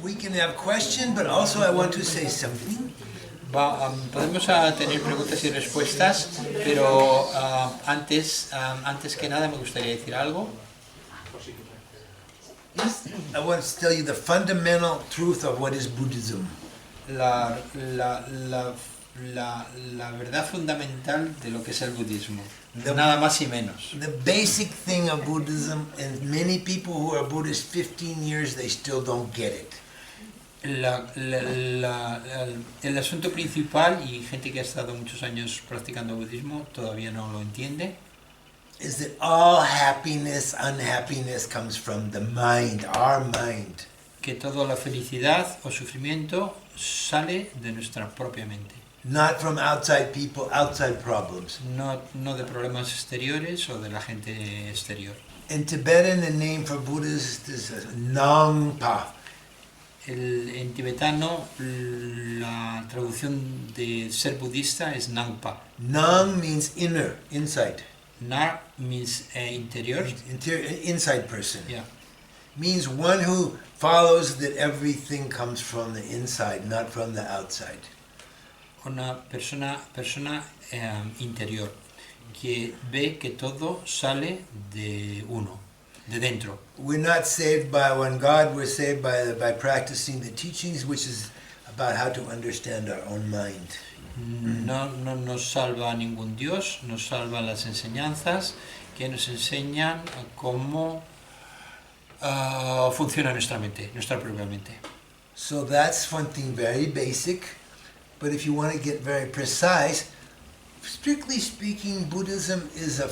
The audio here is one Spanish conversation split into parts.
we can have questions, but also I want to say something. Podemos tener preguntas y respuestas, pero antes que nada me gustaría decir algo. I want to tell you the fundamental truth of what is Buddhism. La verdad fundamental de lo que es el budismo, nada más y menos. The basic thing of Buddhism, and many people who are Buddhist 15 years, they still don't get it. El asunto principal, y gente que ha estado muchos años practicando budismo todavía no lo entiende, is that all happiness, unhappiness comes from the mind, our mind. que toda la felicidad o sufrimiento sale de nuestra propia mente. Not from outside people, outside problems. No de problemas exteriores o de la gente exterior. In Tibetan, the name for Buddhist is Nangpa. En tibetano, la traducción de ser budista es Nangpa. Nang means inner, inside. Nar means interior. Inside person. Yeah. Means one who follows that everything comes from the inside, not from the outside. Una persona interior que ve que todo sale de uno, de dentro. We're not saved by one God, we're saved by practicing the teachings, which is about how to understand our own mind. No nos salva ningún Dios, nos salvan las enseñanzas que nos enseñan cómo funciona nuestra mente, nuestra propia mente. So that's something very basic, but if you want to get very precise, strictly speaking, Buddhism is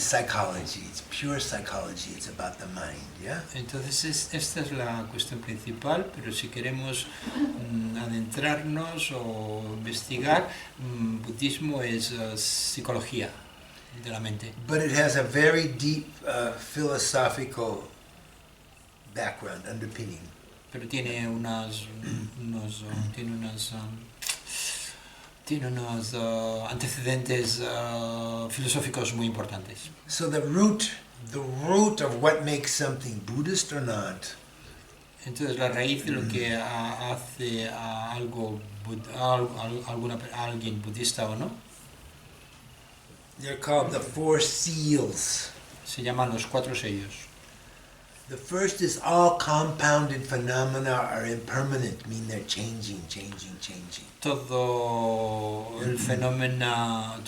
psychology. It's pure psychology. It's about the mind, yeah? Entonces esta es la cuestión principal, pero si queremos adentrarnos o investigar, budismo es psicología de la mente. But it has a very deep philosophical background, underpinning. Pero tiene unos antecedentes filosóficos muy importantes. So the root of what makes something Buddhist or not. Entonces la raíz de lo que hace a alguien budista o no, They're called the four seals. se llaman los 4 sellos. The first is all compounded phenomena are impermanent, mean they're changing. Todo el fenómeno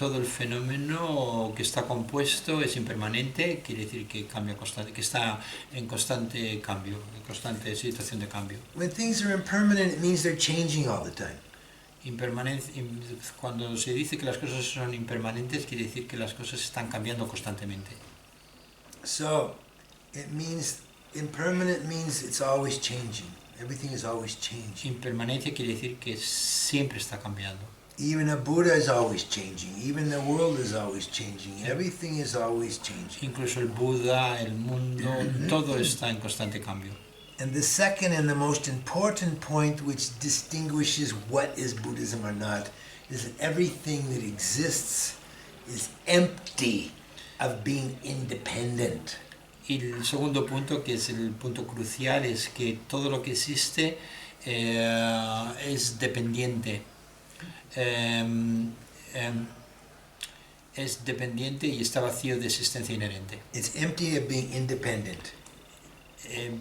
que está compuesto es impermanente, quiere decir que cambia constante, que está en constante cambio, en constante situación de cambio. When things are impermanent, it means they're changing all the time. Cuando se dice que las cosas son impermanentes, quiere decir que las cosas están cambiando constantemente. So, it means impermanent means it's always changing. Everything is always changing. Impermanencia quiere decir que siempre está cambiando. Even a Buddha is always changing. Even the world is always changing. Everything is always changing. Incluso el Buda, el mundo, todo está en constante cambio. And the second and the most important point which distinguishes what is Buddhism or not is that everything that exists is empty of being independent. Y el segundo punto, que es el punto crucial, es que todo lo que existe es dependiente. Es dependiente y está vacío de existencia inherente. It's empty of being independent.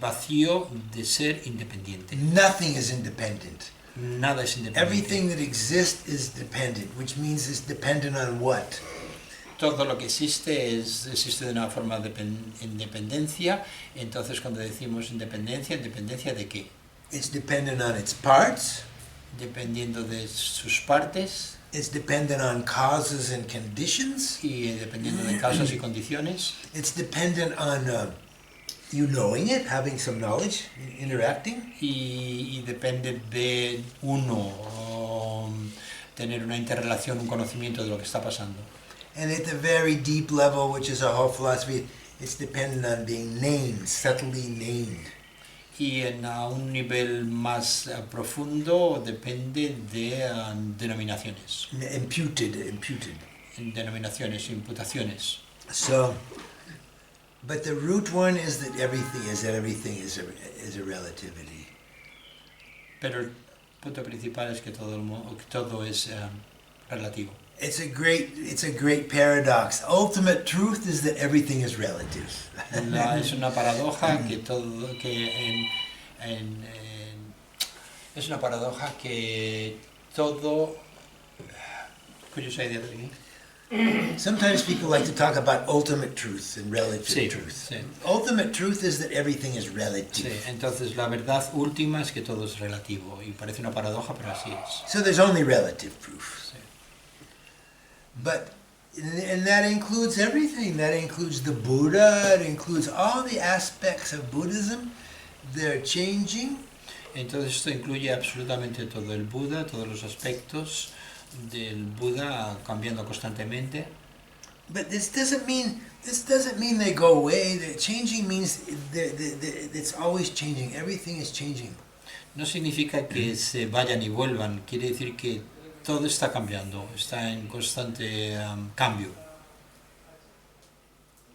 Vacío de ser independiente. Nothing is independent. Nada es independiente. Everything that exists is dependent, which means it's dependent on what? Todo lo que existe existe de una forma de independencia. Entonces cuando decimos independencia ¿de qué? It's dependent on its parts. Dependiendo de sus partes. It's dependent on causes and conditions. Y dependiendo de causas y condiciones. It's dependent on you knowing it, having some knowledge, interacting. Y depende de uno tener una interrelación, un conocimiento de lo que está pasando. And at the very deep level, which is a whole philosophy, it's dependent on being named, subtly named. Y a un nivel más profundo depende de denominaciones. Imputed. Denominaciones, imputaciones. So, but the root one is that everything is a relativity. Pero el punto principal es que todo es relativo. It's a great paradox. Ultimate truth is that everything is relative. Es una paradoja que todo es una paradoja que todo. Could you say that again? Sometimes people like to talk about ultimate truth and relative truth. Sí. Ultimate truth is that everything is Sí, relative. entonces la verdad última es que todo es relativo y parece una paradoja, pero así es. So there's only relative proof. Sí. But and that includes everything. That includes the Buddha. It includes all the aspects of Buddhism. They're changing. Entonces esto incluye absolutamente todo el Buda, todos los aspectos del Buda cambiando constantemente. But this doesn't mean they go away. The changing means it's always changing. Everything is changing. No significa que se vayan y vuelvan, quiere decir que todo está cambiando, está en constante cambio.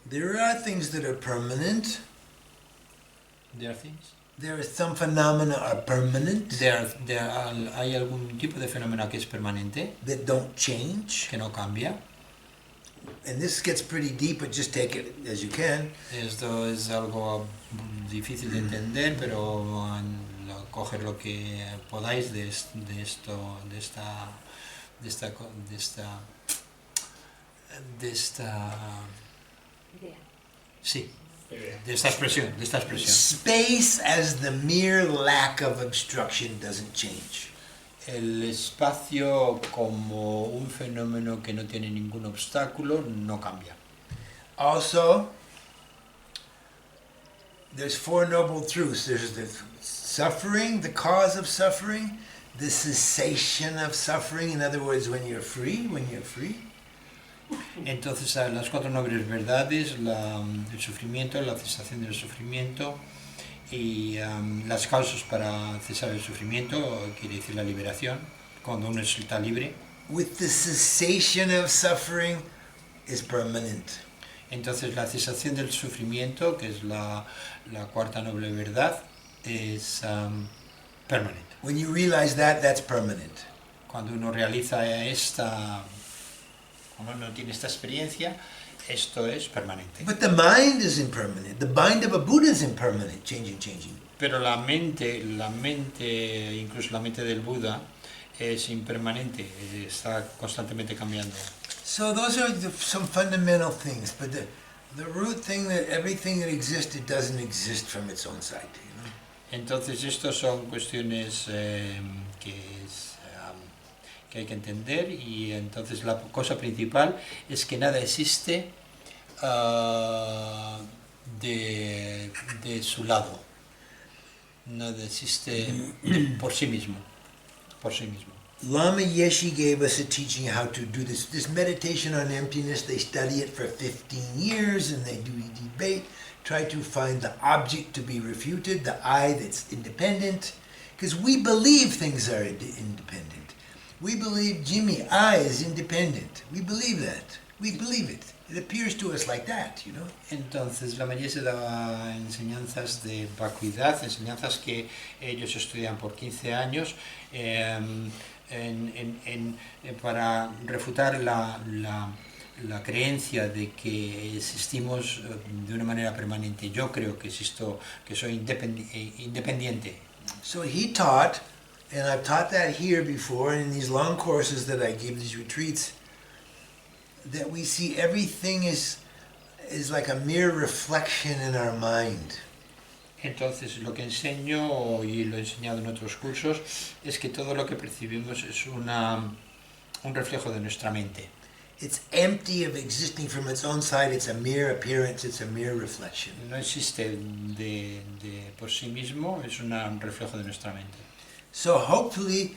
There are things that are permanent. There are things. There are some phenomena are permanent Hay algún tipo de fenómeno que es permanente, that don't change. que no cambia. And this gets pretty deep, but just take it as you can. Esto es algo difícil de entender, pero coger lo que podáis de esta sí, de esta expresión. Space as the mere lack of obstruction doesn't change. El espacio como un fenómeno que no tiene ningún obstáculo no cambia. Also, there's four noble truths. There's the suffering, the cause of suffering, the cessation of suffering. In other words, when you're free. Entonces, las cuatro nobles verdades, el sufrimiento, la cesación del sufrimiento y las causas para cesar el sufrimiento, quiere decir la liberación, cuando uno está libre. With the cessation of suffering is permanent. Entonces, la cesación del sufrimiento, que es la cuarta noble verdad, es permanente. When you realize that, that's permanent. Cuando uno cuando uno tiene esta experiencia, esto es permanente. But the mind is impermanent. The mind of a Buddha is impermanent, changing. Pero la mente, incluso la mente del Buda, es impermanente, está constantemente cambiando. So those are some fundamental things, but the root thing that everything that exists, it doesn't exist from its own side. You know? Entonces, estos son cuestiones que hay que entender, y entonces la cosa principal es que nada existe de su lado, nada existe por sí mismo. Lama Yeshe gave us a teaching how to do this meditation on emptiness. They study it for 15 years and they do debate, try to find the object to be refuted, the I that's independent, because we believe things are independent. We believe Jimi, I is independent. We believe that. We believe it. It appears to us like that, you know. Entonces, Lama Yeshe daba enseñanzas de vacuidad, enseñanzas que ellos estudian por 15 años para refutar la creencia de que existimos de una manera permanente. Yo creo que existo, que soy independiente. So he taught, and I've taught that here before in these long courses that I give these retreats, that we see everything is like a mere reflection in our mind. Entonces, lo que enseño, y lo he enseñado en otros cursos, es que todo lo que percibimos es un reflejo de nuestra mente. It's empty of existing from its own side. It's a mere appearance. It's a mere reflection. No existe por sí mismo, es un reflejo de nuestra mente. So hopefully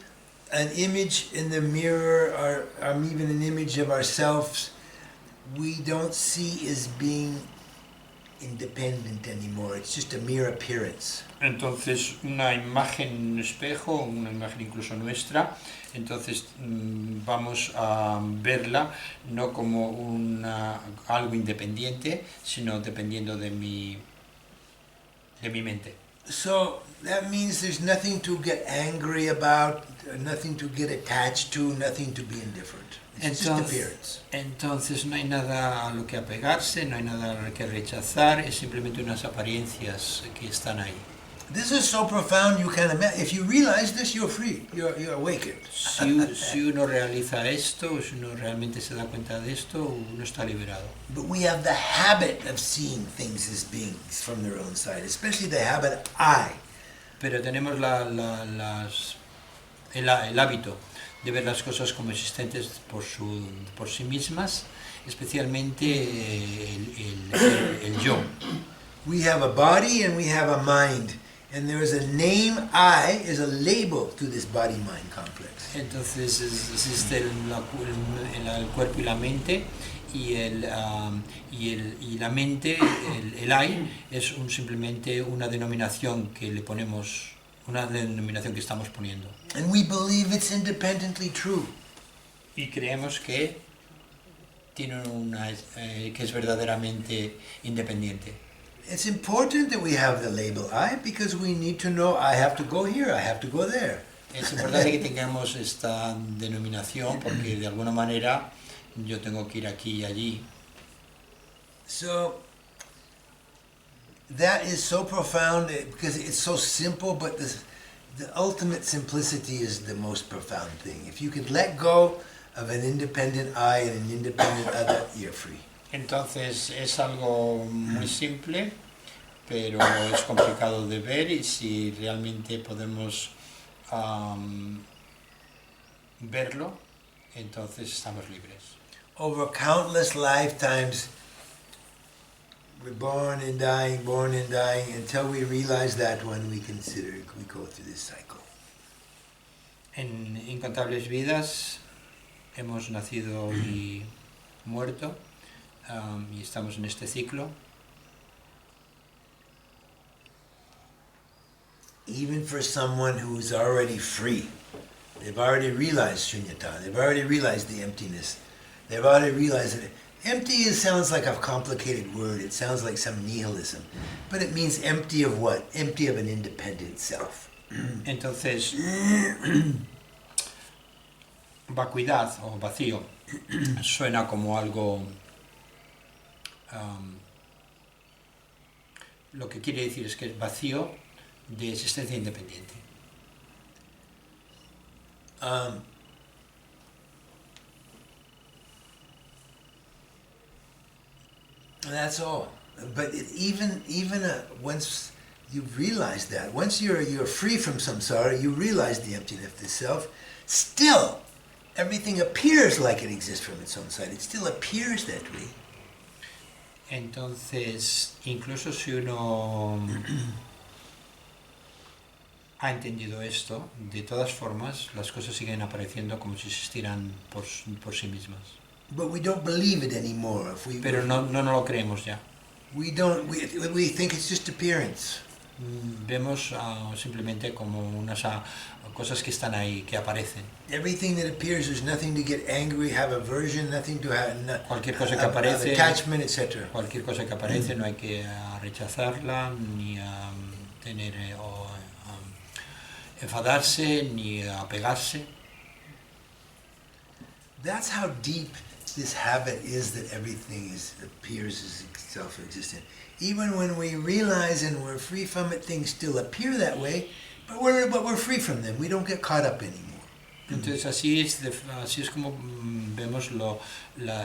an image in the mirror or even an image of ourselves we don't see as being independent anymore. It's just a mere appearance. Entonces, una imagen en un espejo, una imagen incluso nuestra, entonces vamos a verla no como algo independiente, sino dependiendo de mi mente. So that means there's nothing to get angry about, nothing to get attached to, nothing to be indifferent. It's just appearance. Entonces no hay nada a lo que apegarse, no hay nada a lo que rechazar, es simplemente unas apariencias que están ahí. This is so profound you can't imagine. If you realize this, you're free. You're awakened. Si uno realiza esto, si uno realmente se da cuenta de esto, uno está liberado. But we have the habit of seeing things as beings from their own side, especially the habit I. Pero tenemos el hábito de ver las cosas como existentes por sí mismas, especialmente el yo. We have a body and we have a mind. And there is a name, I, is a label to this body-mind complex. Entonces existe el cuerpo y la mente, y la mente, el I, es simplemente una denominación que le ponemos, una denominación que estamos poniendo. And we believe it's independently true. Y creemos que tiene que es verdaderamente independiente. It's important that we have the label I because we need to know I have to go here, I have to go there. Es importante que tengamos esta denominación porque de alguna manera yo tengo que ir aquí y allí. So that is so profound because it's so simple, but the ultimate simplicity is the most profound thing. If you could let go of an independent I and an independent other, you're free. Entonces es algo muy simple, pero es complicado de ver, y si realmente podemos verlo, entonces estamos libres. Over countless lifetimes, we're born and dying, until we realize that when we go through this cycle. En incontables vidas hemos nacido y muerto, y estamos en este ciclo. Even for someone who's already free, they've already realized shunyata, they've already realized the emptiness, they've already realized that empty sounds like a complicated word, it sounds like some nihilism, but it means empty of what? Empty of an independent self. Entonces, vacuidad o vacío suena como algo, lo que quiere decir es que es vacío de existencia independiente. That's all. But even once you realize that, once you're free from samsara, you realize the emptiness of the self. Still, everything appears like it exists from its own side. It still appears that way. Entonces, incluso si uno ha entendido esto, de todas formas, las cosas siguen apareciendo como si existieran por sí mismas. But we don't believe it anymore. Pero no lo creemos ya. We think it's just appearance. Vemos simplemente como unas cosas que están ahí, que aparecen. Everything that appears, there's nothing to get angry, have aversion, nothing to have cualquier cosa que aparece, attachment, etc. Cualquier cosa que aparece no hay que rechazarla, ni tener enfadarse, ni apegarse. That's how deep this habit is that everything appears as self-existent. Even when we realize and we're free from it, things still appear that way, but we're free from them. We don't get caught up anymore. Entonces así es como vemos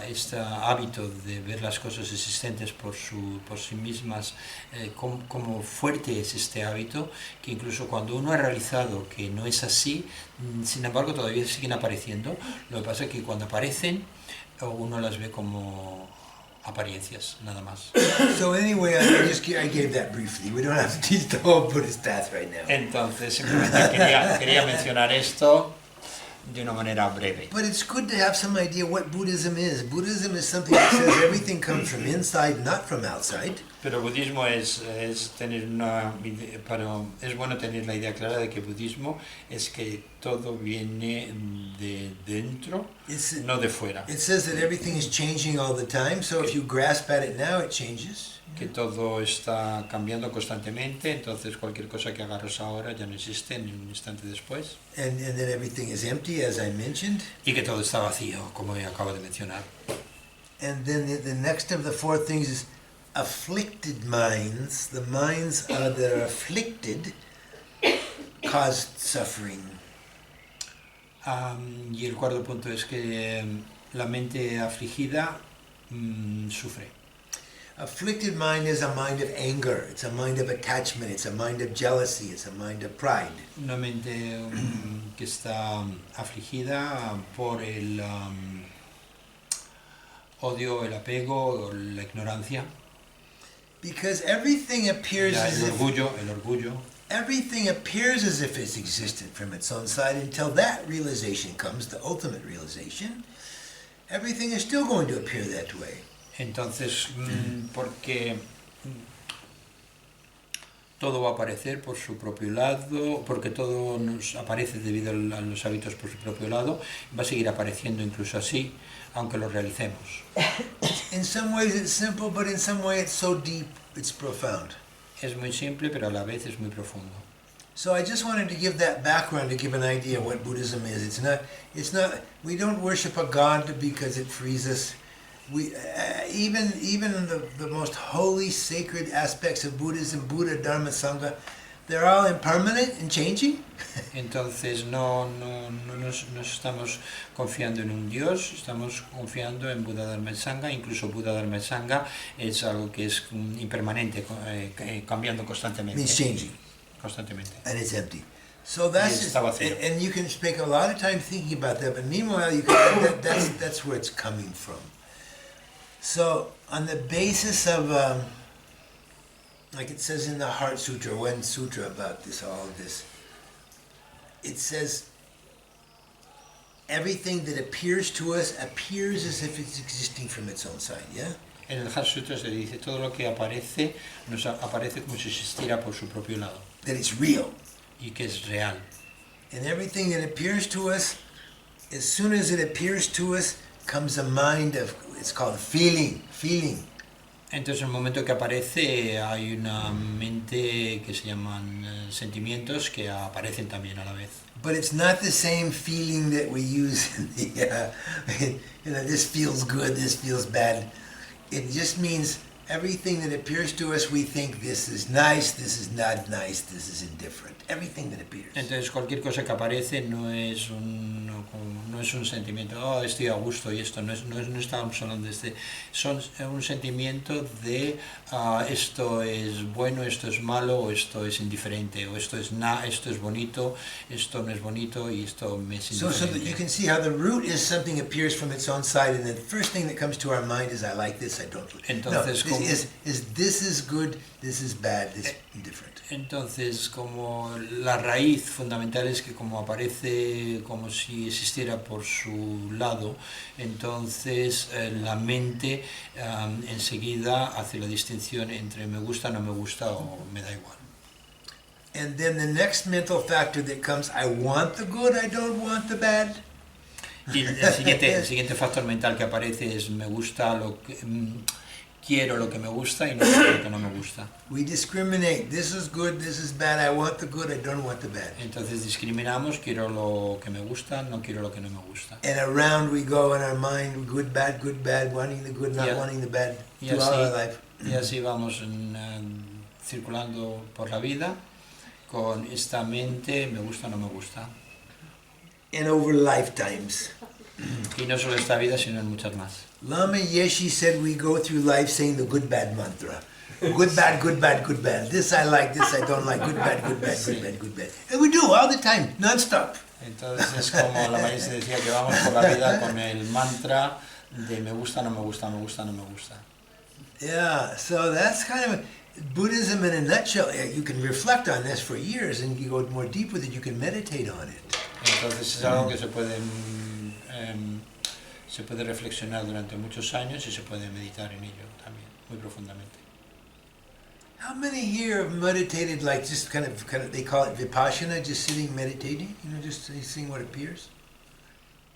este hábito de ver las cosas existentes por sí mismas, como fuerte es este hábito, que incluso cuando uno ha realizado que no es así, sin embargo todavía siguen apareciendo. Lo que pasa es que cuando aparecen uno las ve como apariencias, nada más. So anyway, I gave that briefly. We don't have to teach the whole Buddhist path right now. Entonces simplemente quería mencionar esto de una manera breve. But it's good to have some idea what Buddhism is. Buddhism is something that says everything comes from inside, not from outside. Pero el budismo es tener una idea, es bueno tener la idea clara de que el budismo es que todo viene de dentro, no de fuera. It says that everything is changing all the time, so if you grasp at it now, it changes. Que todo está cambiando constantemente, entonces cualquier cosa que agarres ahora ya no existe en un instante después. And then everything is empty, as I mentioned. Y que todo está vacío, como acabo de mencionar. And then the next of the four things is afflicted minds. The minds that are afflicted cause suffering. Y el cuarto punto es que la mente afligida sufre. Afflicted mind is a mind of anger, it's a mind of attachment, it's a mind of jealousy, it's a mind of pride. Una mente que está afligida por el odio, el apego, o la ignorancia. Because everything appears as El orgullo. Everything appears as if it's existed from its own side until that realization comes, the ultimate realization. Everything is still going to appear that way. Entonces, porque todo va a aparecer por su propio lado, porque todo nos aparece debido a los hábitos por su propio lado, va a seguir apareciendo incluso así, aunque lo realicemos. In some ways it's simple, but in some way it's so deep, it's profound. Es muy simple, pero a la vez es muy profundo. So I just wanted to give that background to give an idea of what Buddhism is. It's not, we don't worship a god because it frees us. We, even the most holy, sacred aspects of Buddhism, Buddha, Dharma, Sangha, they're all impermanent and changing. Entonces no nos estamos confiando en un Dios, estamos confiando en Buda, Dharma y Sangha. Incluso Buda, Dharma y Sangha es algo que es impermanente, cambiando constantemente. Means changing. Constantemente. And it's empty. So that's and you can spend a lot of time thinking about that, but meanwhile you can, that's where it's coming from. So on the basis of like it says in the Heart Sutra, one sutra about this, all of this, it says everything that appears to us appears as if it's existing from its own side, yeah? En el Heart Sutra se dice todo lo que aparece nos aparece como si existiera por su propio lado. That it's real. Y que es real. And everything that appears to us, as soon as it appears to us, comes a mind of, it's called feeling. Entonces, en el momento que aparece, hay una mente que se llaman sentimientos que aparecen también a la vez. But it's not the same feeling that we use in the, this feels good, this feels bad. It just means everything that appears to us, we think this is nice, this is not nice, this is indifferent. Everything that appears. Entonces, cualquier cosa que aparece no es un sentimiento, oh, estoy a gusto y esto, no estamos hablando de son un sentimiento de esto es bueno, esto es malo, o esto es indiferente, o esto es bonito, esto no es bonito y esto me es indiferente. So that you can see how the root is something appears from its own side, and the first thing that comes to our mind is I like this, I don't like this. Entonces, no, this is good, this is bad, this is indifferent. Entonces, como la raíz fundamental es que como aparece como si existiera por su lado, entonces la mente enseguida hace la distinción entre me gusta, no me gusta o me da igual. And then the next mental factor that comes, I want the good, I don't want the bad. Y el siguiente factor mental que aparece es me gusta lo que... quiero lo que me gusta y no quiero lo que no me gusta. We discriminate. This is good, this is bad. I want the good, I don't want the bad. Entonces discriminamos, quiero lo que me gusta, no quiero lo que no me gusta. And around we go in our mind, good, bad, wanting the good, not wanting the bad, throughout our life. Y así vamos circulando por la vida con esta mente, me gusta, no me gusta. And over lifetimes. Y no solo esta vida, sino en muchas más. Lama Yeshe said we go through life saying the good bad mantra. Good bad, good bad, good bad. This I like, this I don't like. Good bad, good bad, good bad, good bad. And we do all the time, non-stop. Entonces es como Lama Yeshe decía que vamos por la vida con el mantra de me gusta, no me gusta, me gusta, no me gusta. Yeah, so that's kind of Buddhism in a nutshell. You can reflect on this for years and you go more deep with it, you can meditate on it. Entonces es algo que se puede reflexionar durante muchos años y se puede meditar en ello también, muy profundamente. How many here have meditated like just kind of, they call it vipassana, just sitting meditating, just seeing what appears?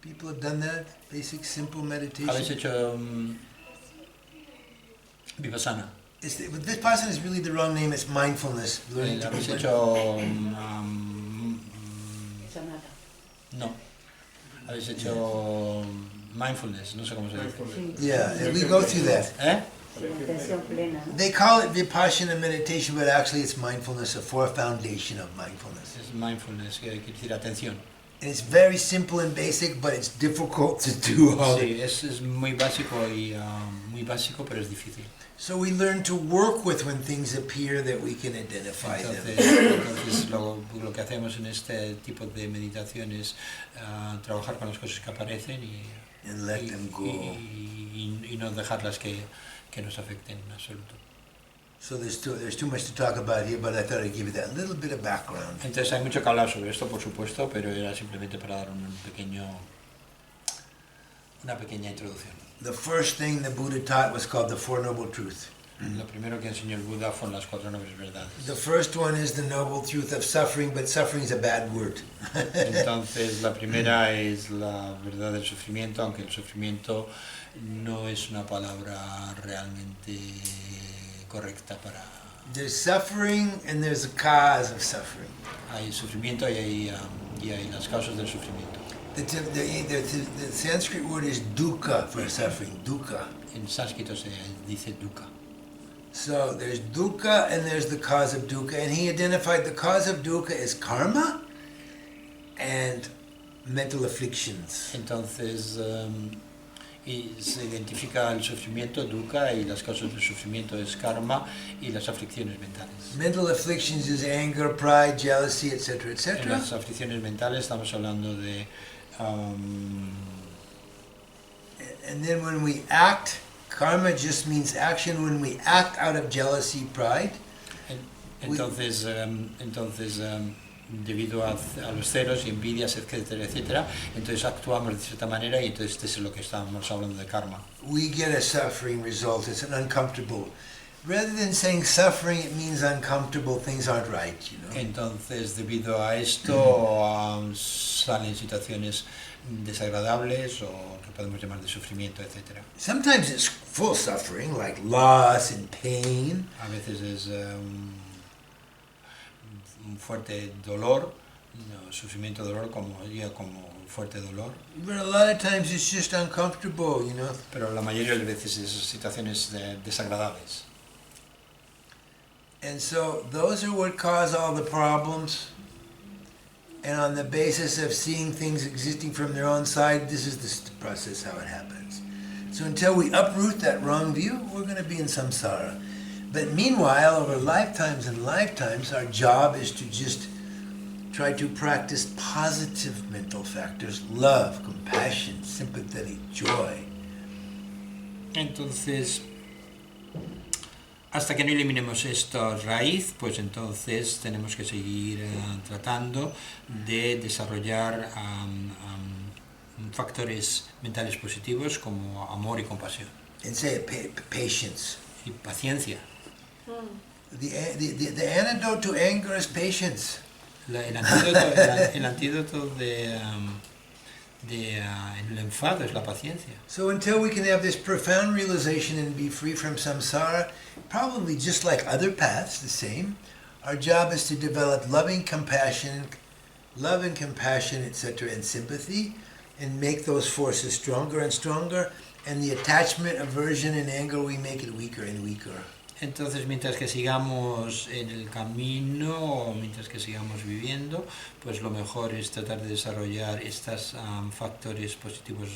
People have done that, basic, simple meditation. ¿Habéis hecho vipassana? Vipassana is really the wrong name, it's mindfulness. Learning to ¿Habéis be hecho Sonata. no? ¿Habéis hecho mindfulness? No sé cómo se dice. Yeah, we go through that. Sí, atención plena, ¿no? They call it vipassana meditation, but actually it's mindfulness, a foundation of mindfulness. Es mindfulness, que quiere decir atención. And it's very simple and basic, but it's difficult to do all Sí, es muy básico pero es difícil. So we learn to work with when things appear that we can identify them. Entonces lo que hacemos en este tipo de meditación es trabajar con las cosas que aparecen And let them go. y no dejarlas que nos afecten en absoluto. So there's too much to talk about here, but I thought I'd give you that little bit of background. Entonces hay mucho que hablar sobre esto, por supuesto, pero era simplemente para dar una pequeña introducción. The first thing the Buddha taught was called the Four Noble Truths. Lo primero que enseñó el Buda fueron las 4 nobles verdades. The first one is the noble truth of suffering, but suffering is a bad word. Entonces la primera es la verdad del sufrimiento, aunque el sufrimiento no es una palabra realmente correcta para... There's suffering and there's a cause of suffering. Hay sufrimiento y hay las causas del sufrimiento. The Sanskrit word is dukkha for suffering, dukkha. En sánscrito se dice dukkha. So there's dukkha and there's the cause of dukkha, and he identified the cause of dukkha as karma and mental afflictions. Entonces y se identifica el sufrimiento dukkha y las causas del sufrimiento es karma y las aflicciones mentales. Mental afflictions is anger, pride, jealousy, etc., En etc. las aflicciones mentales estamos hablando de And then when we act, karma just means action. When we act out of jealousy, pride, entonces debido a los celos y envidias, etcétera, etcétera, entonces actuamos de cierta manera y entonces este es lo que estamos hablando de karma. we get a suffering result. It's an uncomfortable. Rather than saying suffering, it means uncomfortable. Things aren't right, Entonces, debido a esto, salen situaciones desagradables o que podemos llamar de sufrimiento, etcétera. Sometimes it's full suffering, like loss and pain. A veces es un fuerte dolor, sufrimiento, dolor, como fuerte dolor. But a lot of times it's just uncomfortable, Pero la mayoría de veces es situaciones desagradables. And so those are what cause all the problems. And on the basis of seeing things existing from their own side, this is the process how it happens. So until we uproot that wrong view, we're going to be in samsara. But meanwhile, over lifetimes and lifetimes, our job is to just try to practice positive mental factors, love, compassion, sympathetic joy. Entonces, hasta que no eliminemos esta raíz, pues entonces tenemos que seguir tratando de desarrollar factores mentales positivos como amor y compasión. And say it, patience. Y paciencia. The antidote to anger is patience. El antídoto el enfado es la paciencia. So until we can have this profound realization and be free from samsara, probably just like other paths, the same, our job is to develop love and compassion, etc., and sympathy, and make those forces stronger and stronger, and the attachment, aversion, and anger, we make it weaker and weaker. Entonces, mientras que sigamos en el camino, mientras que sigamos viviendo, pues lo mejor es tratar de desarrollar estos factores positivos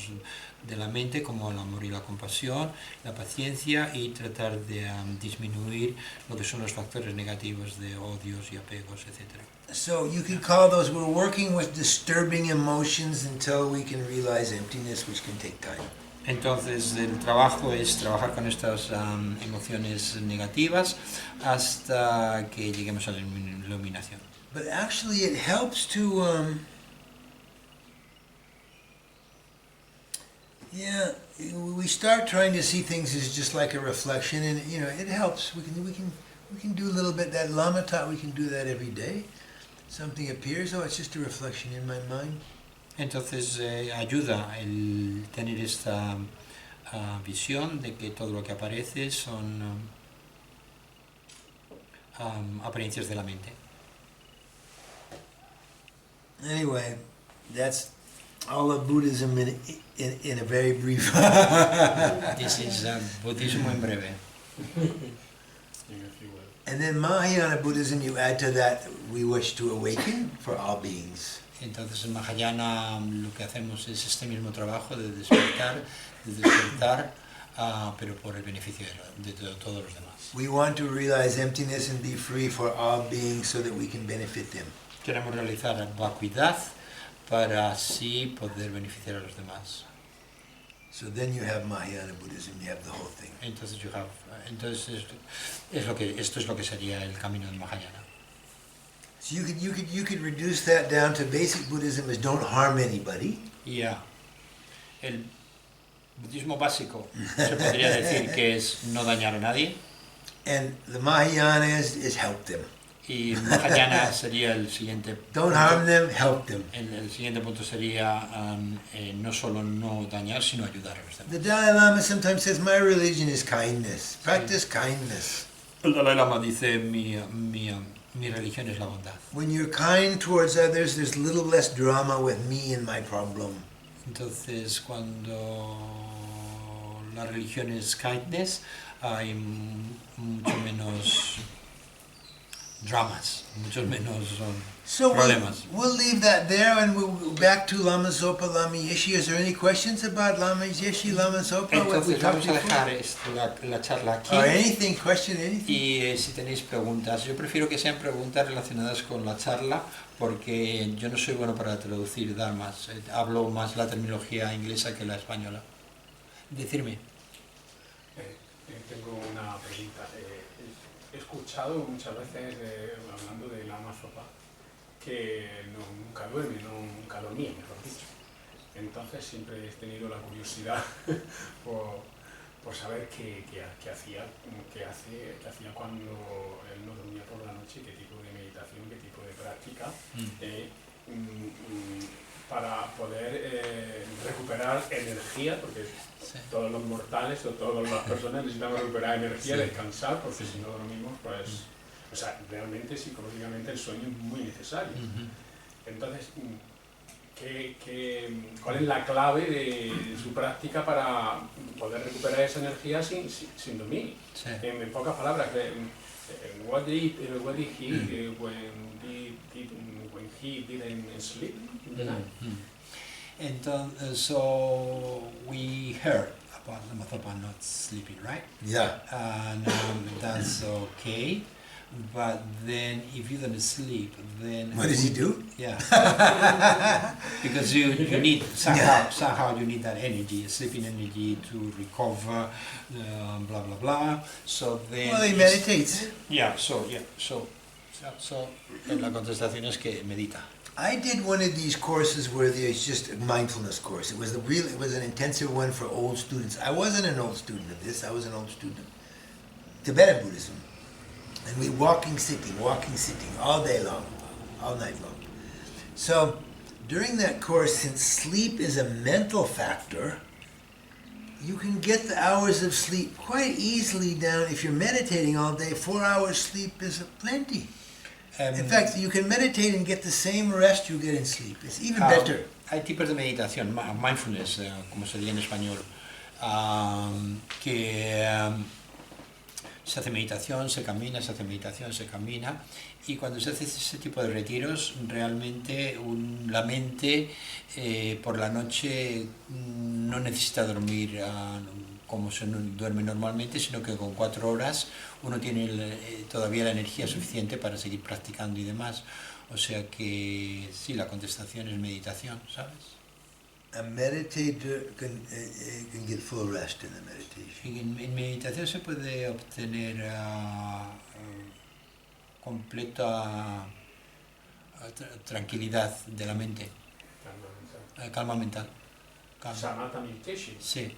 de la mente, como el amor y la compasión, la paciencia, y tratar de disminuir lo que son los factores negativos de odios y apegos, etc. So you can call those, we're working with disturbing emotions until we can realize emptiness, which can take time. Entonces el trabajo es trabajar con estas emociones negativas hasta que lleguemos a la iluminación. But actually it helps to, we start trying to see things as just like a reflection, and it helps. We We can do a little bit, that Lama taught we can do that every day. Something appears, oh, it's just a reflection in my mind. Entonces ayuda el tener esta visión de que todo lo que aparece son apariencias de la mente. Anyway, that's all of Buddhism in a very brief. This is budismo en breve. And then Mahayana Buddhism, you add to that, we wish to awaken for all beings. Entonces en Mahayana lo que hacemos es este mismo trabajo de despertar, pero por el beneficio de todos los demás. We want to realize emptiness and be free for all beings so that we can benefit them. Queremos realizar vacuidad para así poder beneficiar a los demás. So then you have Mahayana Buddhism, you have the whole thing. Entonces, esto es lo que sería el camino del Mahayana. So you could reduce that down to basic Buddhism is don't harm anybody. Ya. El budismo básico se podría decir que es no dañar a nadie. And the Mahayana is help them. Y Mahayana sería el siguiente punto. Don't harm them, help them. El siguiente punto sería no solo no dañar, sino ayudar a los demás. The Dalai Lama sometimes says, my religion is kindness. Practice kindness. El Dalai Lama dice, mi religión es la bondad. When you're kind towards others, there's a little less drama with me and my problem. Entonces, cuando la religión es kindness, hay mucho menos dramas, muchos menos problemas. We'll leave that there and we'll go back to Lama Zopa, Lama Yeshe. Is there any questions about Lama Yeshe, Lama Zopa? Entonces vamos a dejar la charla aquí. Or anything, question, anything? Y si tenéis preguntas, yo prefiero que sean preguntas relacionadas con la charla porque yo no soy bueno para traducir dharmas, hablo más la terminología inglesa que la española. Decirme. Tengo una pregunta. He escuchado muchas veces, hablando de Lama Zopa, que nunca duerme, nunca dormía, mejor dicho. Entonces siempre he tenido la curiosidad por saber qué hacía cuando él no dormía por la noche, qué tipo de meditación, qué tipo de práctica, para poder recuperar energía, porque todos los mortales o todas las personas necesitamos recuperar energía, descansar, porque si no dormimos, pues, o sea, realmente psicológicamente el sueño es muy necesario. Entonces, ¿cuál es la clave de su práctica para poder recuperar esa energía sin dormir? Sí. En pocas palabras, what did he when he didn't sleep in the night? Entonces, so we heard about Lama Zopa not sleeping, right? Yeah. And that's okay. But then, if you don't sleep, then What does he do? Yeah, because you need somehow you need that energy, sleeping energy to recover, blah blah blah. So then. Well, he meditates. Yeah. So la contestación es que medita. I did one of these courses where there's just a mindfulness course. It was an intensive one for old students. I wasn't an old student of this. I was an old student of Tibetan Buddhism. And we walking, sitting, all day long, all night long. So during that course, since sleep is a mental factor, you can get the hours of sleep quite easily down. If you're meditating all day, 4 hours sleep is plenty. In fact, you can meditate and get the same rest you get in sleep. It's even better. Hay tipos de meditación, mindfulness, como se dice en español, que se hace meditación, se camina, se hace meditación, se camina, y cuando se hace ese tipo de retiros, realmente la mente por la noche no necesita dormir como se duerme normalmente, sino que con 4 horas uno tiene todavía la energía suficiente para seguir practicando y demás. O sea que sí, la contestación es meditación, ¿sabes? A meditator can get full rest in the meditation. En meditación se puede obtener completa tranquilidad de la mente, calma mental. Samatha meditation. Sí.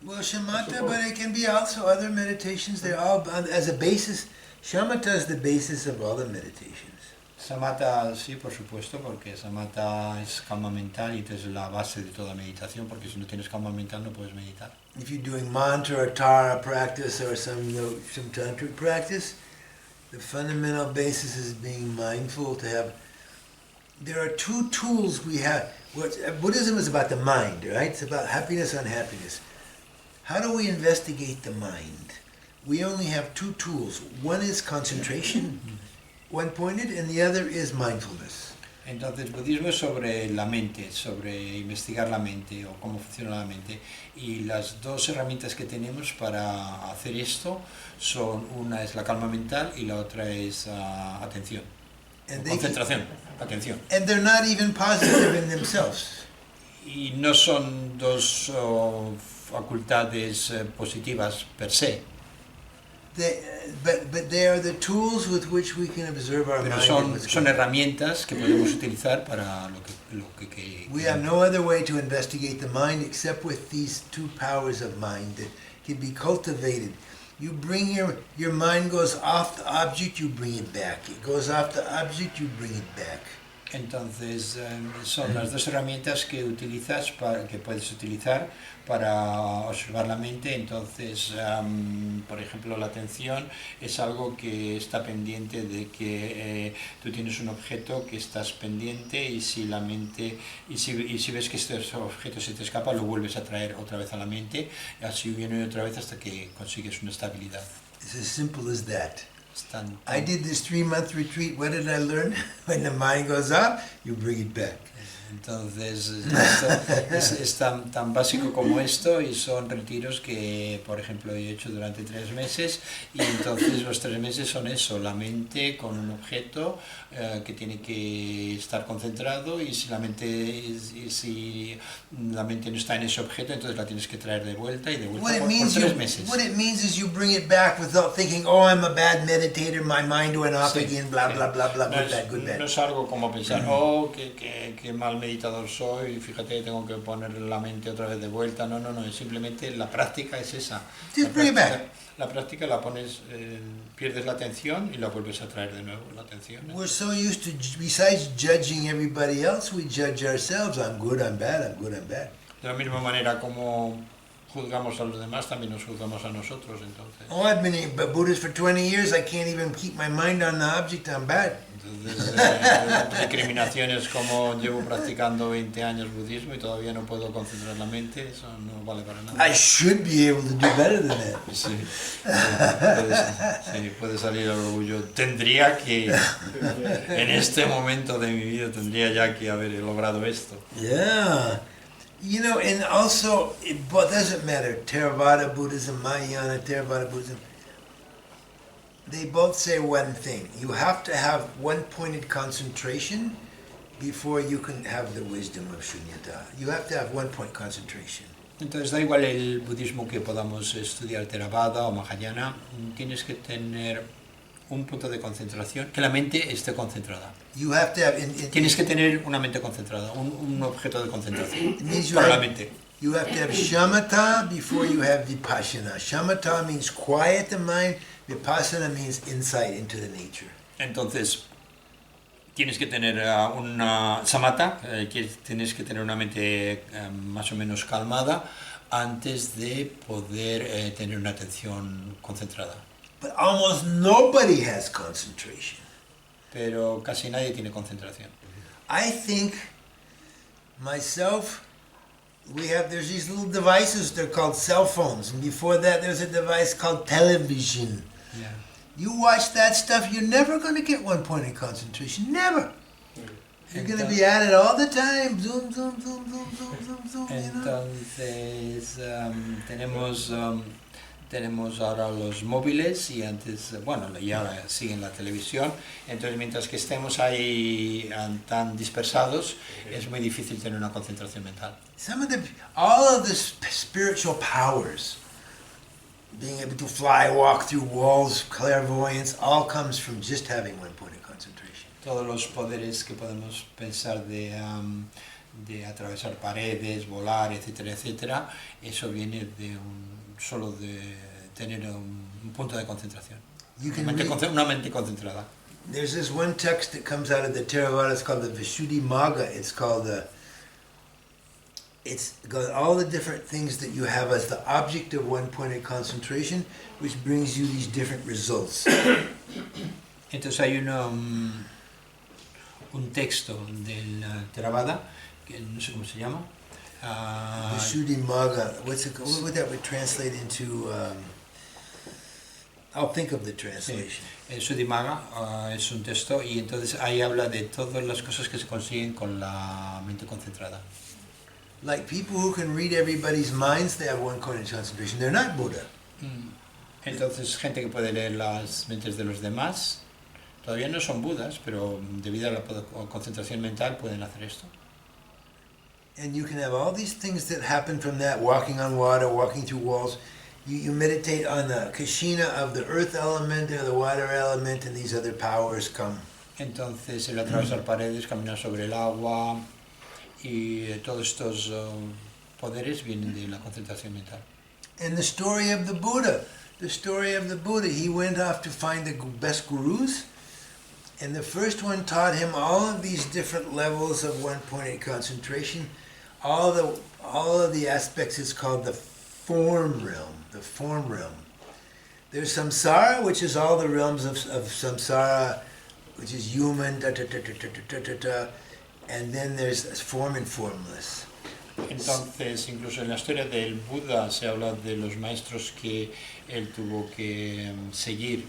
Well, shamatha, but it can be also other meditations. They're all as a basis. Shamatha is the basis of all the meditations. Samatha, sí, por supuesto, porque samatha es calma mental y es la base de toda meditación, porque si no tienes calma mental no puedes meditar. If you're doing mantra or tara practice or some tantric practice, the fundamental basis is being mindful to have. There are two tools we have. Buddhism is about the mind, right? It's about happiness, unhappiness. How do we investigate the mind? We only have two tools. One is concentration, one-pointed, and the other is mindfulness. Entonces, el budismo es sobre la mente, sobre investigar la mente o cómo funciona la mente. Y las dos herramientas que tenemos para hacer esto son, una es la calma mental y la otra es atención, concentración, atención. And they're not even positive in themselves. Y no son dos facultades positivas per se. But they are the tools with which we can observe our Pero mind. son herramientas que podemos utilizar para lo que We have no other way to investigate the mind except with these two powers of mind that can be cultivated. You bring your mind goes off the object, you bring it back. It goes off the object, you bring it back. Entonces son las dos herramientas que puedes utilizar para observar la mente. Entonces, por ejemplo, la atención es algo que está pendiente de que tú tienes un objeto que estás pendiente y si la mente y si ves que este objeto se te escapa, lo vuelves a traer otra vez a la mente, así viene otra vez hasta que consigues una estabilidad. It's as simple as that. I did this 3-month retreat. What did I learn? When the mind goes up, you bring it back. Entonces, es tan básico como esto y son retiros que, por ejemplo, he hecho durante 3 meses y entonces los 3 meses son eso, la mente con un objeto que tiene que estar concentrado y si la mente no está en ese objeto, entonces la tienes que traer de vuelta y de vuelta por 3 meses. What it means is you bring it back without thinking, oh, I'm a bad meditator, my mind went off again, blah, blah, blah, blah, good bad. No es algo como pensar, oh, que mal meditador soy, fíjate, tengo que poner la mente otra vez de vuelta. No, es simplemente la práctica es esa. La práctica la pones, pierdes la atención y la vuelves a traer de nuevo, la atención. We're so used to, besides judging everybody else, we judge ourselves. I'm good, I'm bad, I'm good, I'm bad. De la misma manera como juzgamos a los demás, también nos juzgamos a nosotros, entonces. Oh, I've been a Buddhist for 20 years, I can't even keep my mind on the object, I'm bad. Entonces, recriminaciones como llevo practicando 20 años budismo y todavía no puedo concentrar la mente, eso no vale para nada. I should be able to do better than that. Sí, puede salir el orgullo. Tendría que, en este momento de mi vida, tendría ya que haber logrado esto. Yeah. You know, and also, it doesn't matter, Theravada Buddhism, Mahayana, Theravada Buddhism, they both say one thing. You have to have one-pointed concentration before you can have the wisdom of shunyata. You have to have one-point concentration. Entonces, da igual el budismo que podamos estudiar, Theravada o Mahayana, tienes que tener un punto de concentración, que la mente esté concentrada. You have to have, tienes que tener una mente concentrada, un objeto de concentración para la mente. You have to have shamatha before you have vipassana. Shamatha means quiet the mind, vipassana means insight into the nature. Entonces, tienes que tener una samatha, tienes que tener una mente más o menos calmada antes de poder tener una atención concentrada. But almost nobody has concentration. Pero casi nadie tiene concentración. I think myself, there's these little devices, they're called cell phones, and before that there's a device called television. Yeah. You watch that stuff, you're never going to get one point of concentration, never. You're going to be at it all the time, zoom, zoom, zoom, zoom, zoom, zoom, zoom. Entonces, tenemos ahora los móviles y antes, y ahora siguen la televisión. Entonces, mientras que estemos ahí tan dispersados, es muy difícil tener una concentración mental. All of the spiritual powers, being able to fly, walk through walls, clairvoyance, all comes from just having one point of concentration. Todos los poderes que podemos pensar de de atravesar paredes, volar, etcétera, etcétera, eso viene de solo de tener un punto de concentración. Una mente concentrada. There's this one text that comes out of the Theravada. It's called the Vishuddhimagga. It's got all the different things that you have as the object of one-pointed concentration, which brings you these different results. Entonces hay un texto del Theravada, que no sé cómo se llama. Vishuddhimagga. What would that translate into? I'll think of the translation. Sí. El Vishuddhimagga es un texto y entonces ahí habla de todas las cosas que se consiguen con la mente concentrada. Like people who can read everybody's minds, they have one-pointed concentration. They're not Buddha. Entonces, gente que puede leer las mentes de los demás, todavía no son budas, pero debido a la concentración mental pueden hacer esto. And you can have all these things that happen from that, walking on water, walking through walls. You meditate on the kashina of the earth element or the water element, and these other powers come. Entonces, el atravesar paredes, caminar sobre el agua, y todos estos poderes vienen de la concentración mental. And the story of the Buddha, he went off to find the best gurus, and the first one taught him all of these different levels of one-pointed concentration. All of the aspects is called the form realm. There's samsara, which is all the realms of samsara, which is human, and then there's form and formless. Entonces, incluso en la historia del Buda se habla de los maestros que él tuvo que seguir,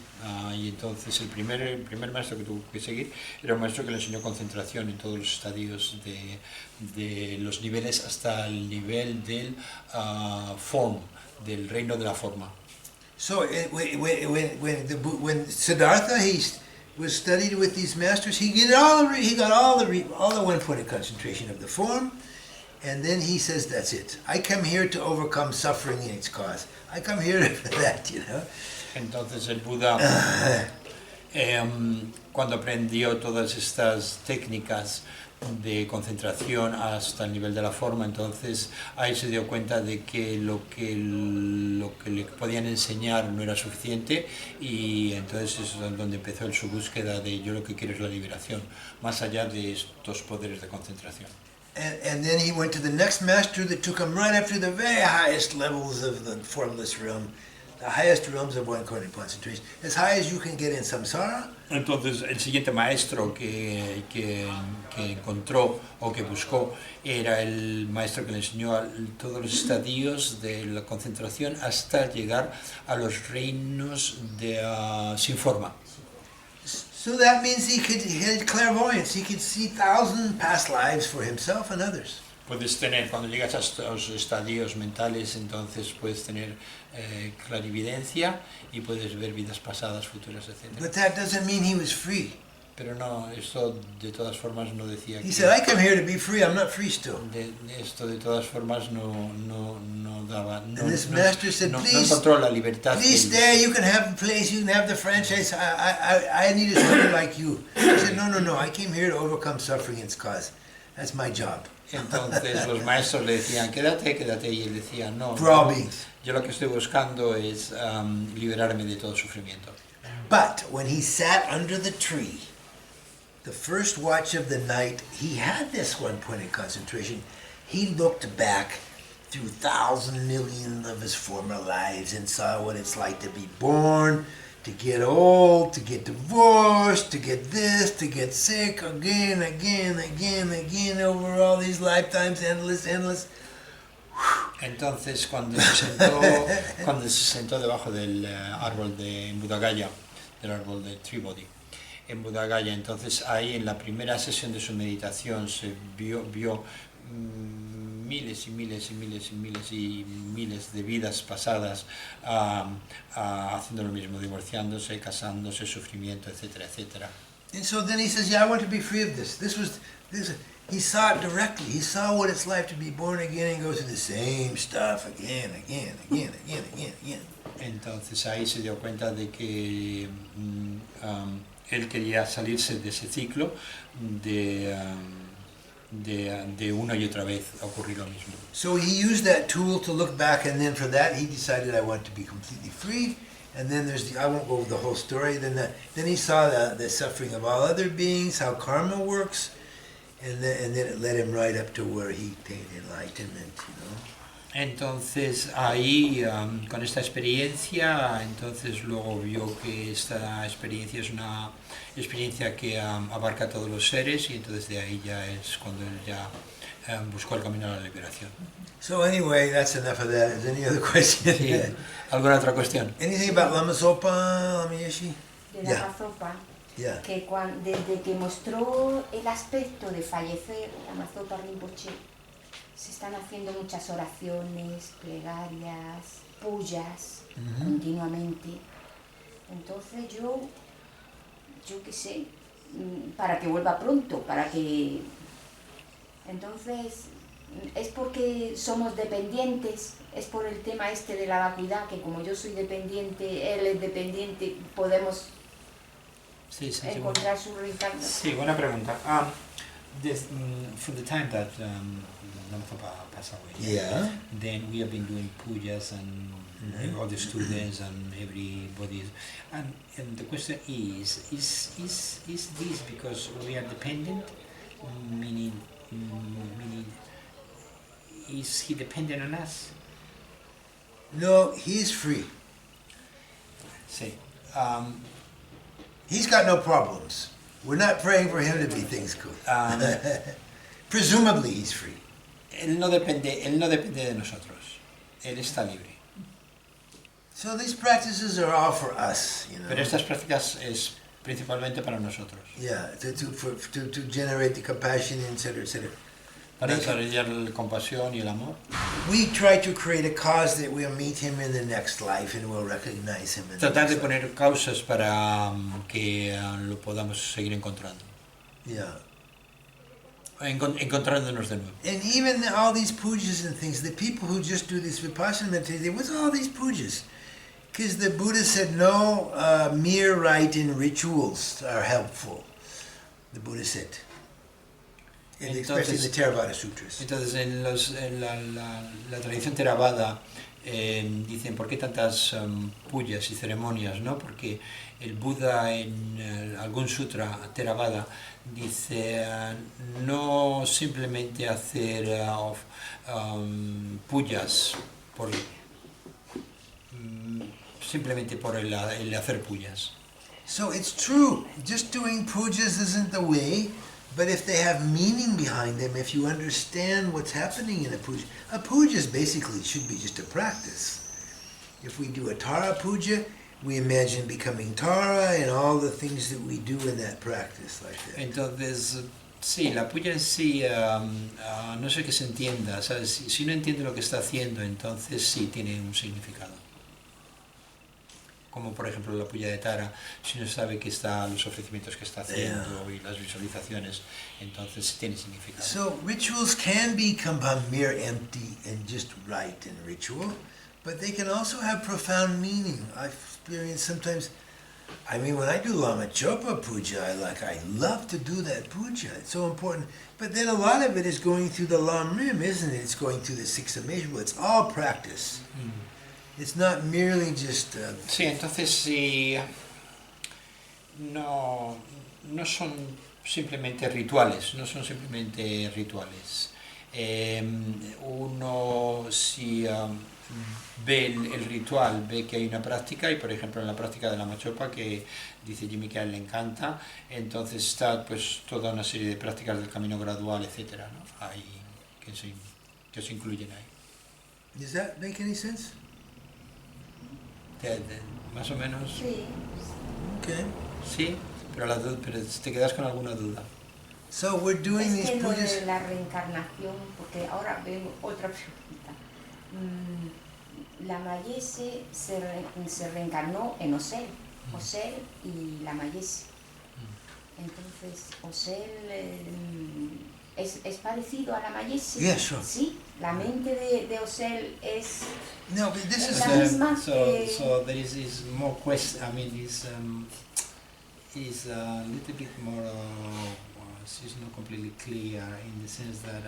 y entonces el primer maestro que tuvo que seguir era un maestro que le enseñó concentración en todos los estadios de los niveles hasta el nivel del form, del reino de la forma. So when Siddhartha was studied with these masters, he got all the one-pointed concentration of the form. And then he says, that's it. I come here to overcome suffering and its cause. I come here for that, you know. Entonces el Buda, cuando aprendió todas estas técnicas de concentración hasta el nivel de la forma, entonces ahí se dio cuenta de que lo que le podían enseñar no era suficiente, y entonces es donde empezó su búsqueda de yo lo que quiero es la liberación, más allá de estos poderes de concentración. And then he went to the next master that took him right up to the very highest levels of the formless realm, the highest realms of one-pointed concentration, as high as you can get in samsara. Entonces el siguiente maestro que encontró o que buscó era el maestro que le enseñó todos los estadios de la concentración hasta llegar a los reinos sin forma. So that means he had clairvoyance. He could see 1,000 past lives for himself and others. Puedes tener, cuando llegas a estos estadios mentales, entonces puedes tener clarividencia y puedes ver vidas pasadas, futuras, etc. But that doesn't mean he was free. Pero no, esto de todas formas no decía He said, I come here to be free, I'm not free still. Esto de todas formas no daba, no encontró la libertad. Please stay, you can have the place, you can have the franchise, I need a student like you. He said, no, I came here to overcome suffering and its cause. That's my job. Entonces los maestros le decían, quédate, y él decía, no, yo lo que estoy buscando es liberarme de todo sufrimiento. But when he sat under the tree, the first watch of the night, he had this one-pointed concentration. He looked back through 1,000 million of his former lives and saw what it's like to be born, to get old, to get divorced, to get this, to get sick, again, over all these lifetimes, endless. Entonces, cuando se sentó debajo del árbol en Buddha-gaya, del árbol de Tribody, en Buddha-gaya, entonces ahí en la primera sesión de su meditación se vio miles de vidas pasadas haciendo lo mismo, divorciándose, casándose, sufrimiento, etcétera. And so then he says, I want to be free of this. He saw it directly. He saw what it's like to be born again and go through the same stuff again. Entonces ahí se dio cuenta de que él quería salirse de ese ciclo de de una y otra vez ocurrir lo mismo. So he used that tool to look back, and then for that he decided, I want to be completely free. And then there's I won't go over the whole story. Then he saw the suffering of all other beings, how karma works, and then it led him right up to where he attained enlightenment, you know. Entonces ahí, con esta experiencia, entonces luego vio que esta experiencia es una experiencia que abarca a todos los seres, y entonces de ahí ya es cuando él ya buscó el camino a la liberación. So anyway, that's enough of that. Is there any other question? Sí. ¿Alguna otra cuestión? Anything about Lama Zopa, Lama Yeshe? De Yeah. Lama Zopa, Yeah. que desde que mostró el aspecto de fallecer, Lama Zopa Rimpoché, se están haciendo muchas oraciones, plegarias, puyas, continuamente. Entonces yo qué sé, para que vuelva pronto, para que... Entonces, es porque somos dependientes, es por el tema este de la vacuidad, que como yo soy dependiente, él es dependiente, podemos Sí, sí, encontrar su reencarnación. Sí, buena pregunta. From the time that Lama Zopa passed away, Yeah. then we have been doing pujas and all the students and everybody. And the question is this because we are dependent? Meaning, is he dependent on us? No, he's free. Sí. He's got no problems. We're not praying for him to be things good. Presumably he's free. Él no depende de nosotros. Él está libre. So these practices are all for us, you know. Pero estas prácticas es principalmente para nosotros. Yeah, to generate the compassion, etc., etc. Para desarrollar la compasión y el amor. We try to create a cause that we'll meet him in the next life and we'll recognize him in the Tratar de next life. poner causas para que lo podamos seguir encontrando. Yeah. Encontrándonos de nuevo. And even all these pujas and things, the people who just do this vipassana meditation, what's all these pujas? Because the Buddha said no mere rite and rituals are helpful. The Buddha said. Especially in the Theravada Sutras. Entonces en la tradición Theravada dicen ¿por qué tantas puyas y ceremonias? ¿No? Porque el Buda en algún sutra Theravada dice no simplemente hacer puyas simplemente por el hacer puyas. So it's true, just doing pujas isn't the way, but if they have meaning behind them, if you understand what's happening in a puja basically should be just a practice. If we do a Tara puja, we imagine becoming Tara and all the things that we do in that practice like that. Entonces, sí, la puya en sí, no sé que se entienda, ¿sabes? Si no entiende lo que está haciendo, entonces sí tiene un significado. Como por ejemplo la puya de Tara, si no sabe que está los ofrecimientos que está haciendo y las visualizaciones, entonces sí tiene significado. So rituals can become mere empty and just rite and ritual, but they can also have profound meaning. I've experienced sometimes, I mean, when I do Lama Zopa puja, I love to do that puja. It's so important. But then a lot of it is going through the Lam Rim, isn't it? It's going through the six immeasurable. It's all practice. It's not merely just... Sí, entonces sí, no son simplemente rituales, uno si ve el ritual, ve que hay una práctica, y por ejemplo en la práctica de la Lama Zopa, que dice Jimi que a él le encanta, entonces está pues toda una serie de prácticas del camino gradual, etcétera, ¿no? Ahí, que se incluyen ahí. Does that make any sense? Más o menos. Sí. Okay. Sí, pero te quedas con alguna duda. So we're doing Es these que lo pujas... de la reencarnación, porque ahora veo otra pregunta. Lama Yeshe se reencarnó en Osel y Lama Yeshe. Entonces, Osel es parecido a Lama Yeshe. Yeah, sure. Sí, la mente de Osel es... No, but this is... La misma So there is more question. I mean, is a little bit more she's not completely clear in the sense that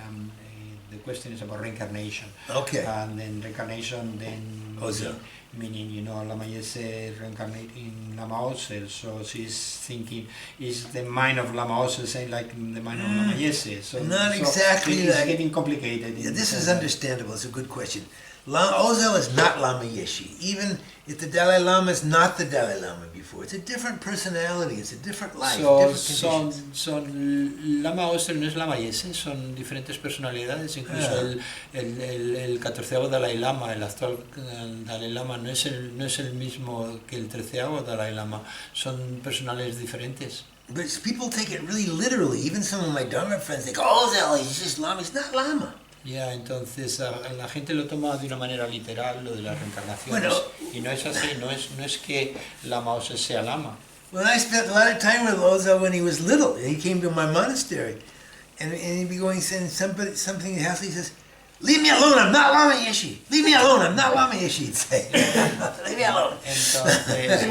the question is about reincarnation. Okay. And then reincarnation, then Ozel. meaning, you know, Lama Yeshe reincarnate in Lama Ozel, so she's thinking, is the mind of Lama Ozel saying like the mind of Lama Yeshe? So, Not exactly it's like- getting complicated. Yeah, in this the is sense that- understandable. It's a good question. Ozel is not Lama Yeshe. Even if the Dalai Lama is not the Dalai Lama before, it's a different personality. It's a different life, different conditions. Son Lama Ozel no es Lama Yeshe, son diferentes personalidades, incluso el 14º Dalai Lama, el actual Dalai Lama, no es el mismo que el 13º Dalai Lama, son personalidades diferentes. But people take it really literally. Even some of my Dharma friends think, Ozel, he's just Lama. He's not Lama. Ya, entonces la gente lo toma de una manera literal, lo de las reencarnaciones, Bueno. y no es así, no es que Lama Ozel sea Lama. Well, I spent a lot of time with Ozel when he was little. He came to my monastery. And he'd be going, saying something in the house. He says, leave me alone, I'm not Lama Yeshe. Leave me alone, I'm not Lama Yeshe, he'd say. Leave me alone. Entonces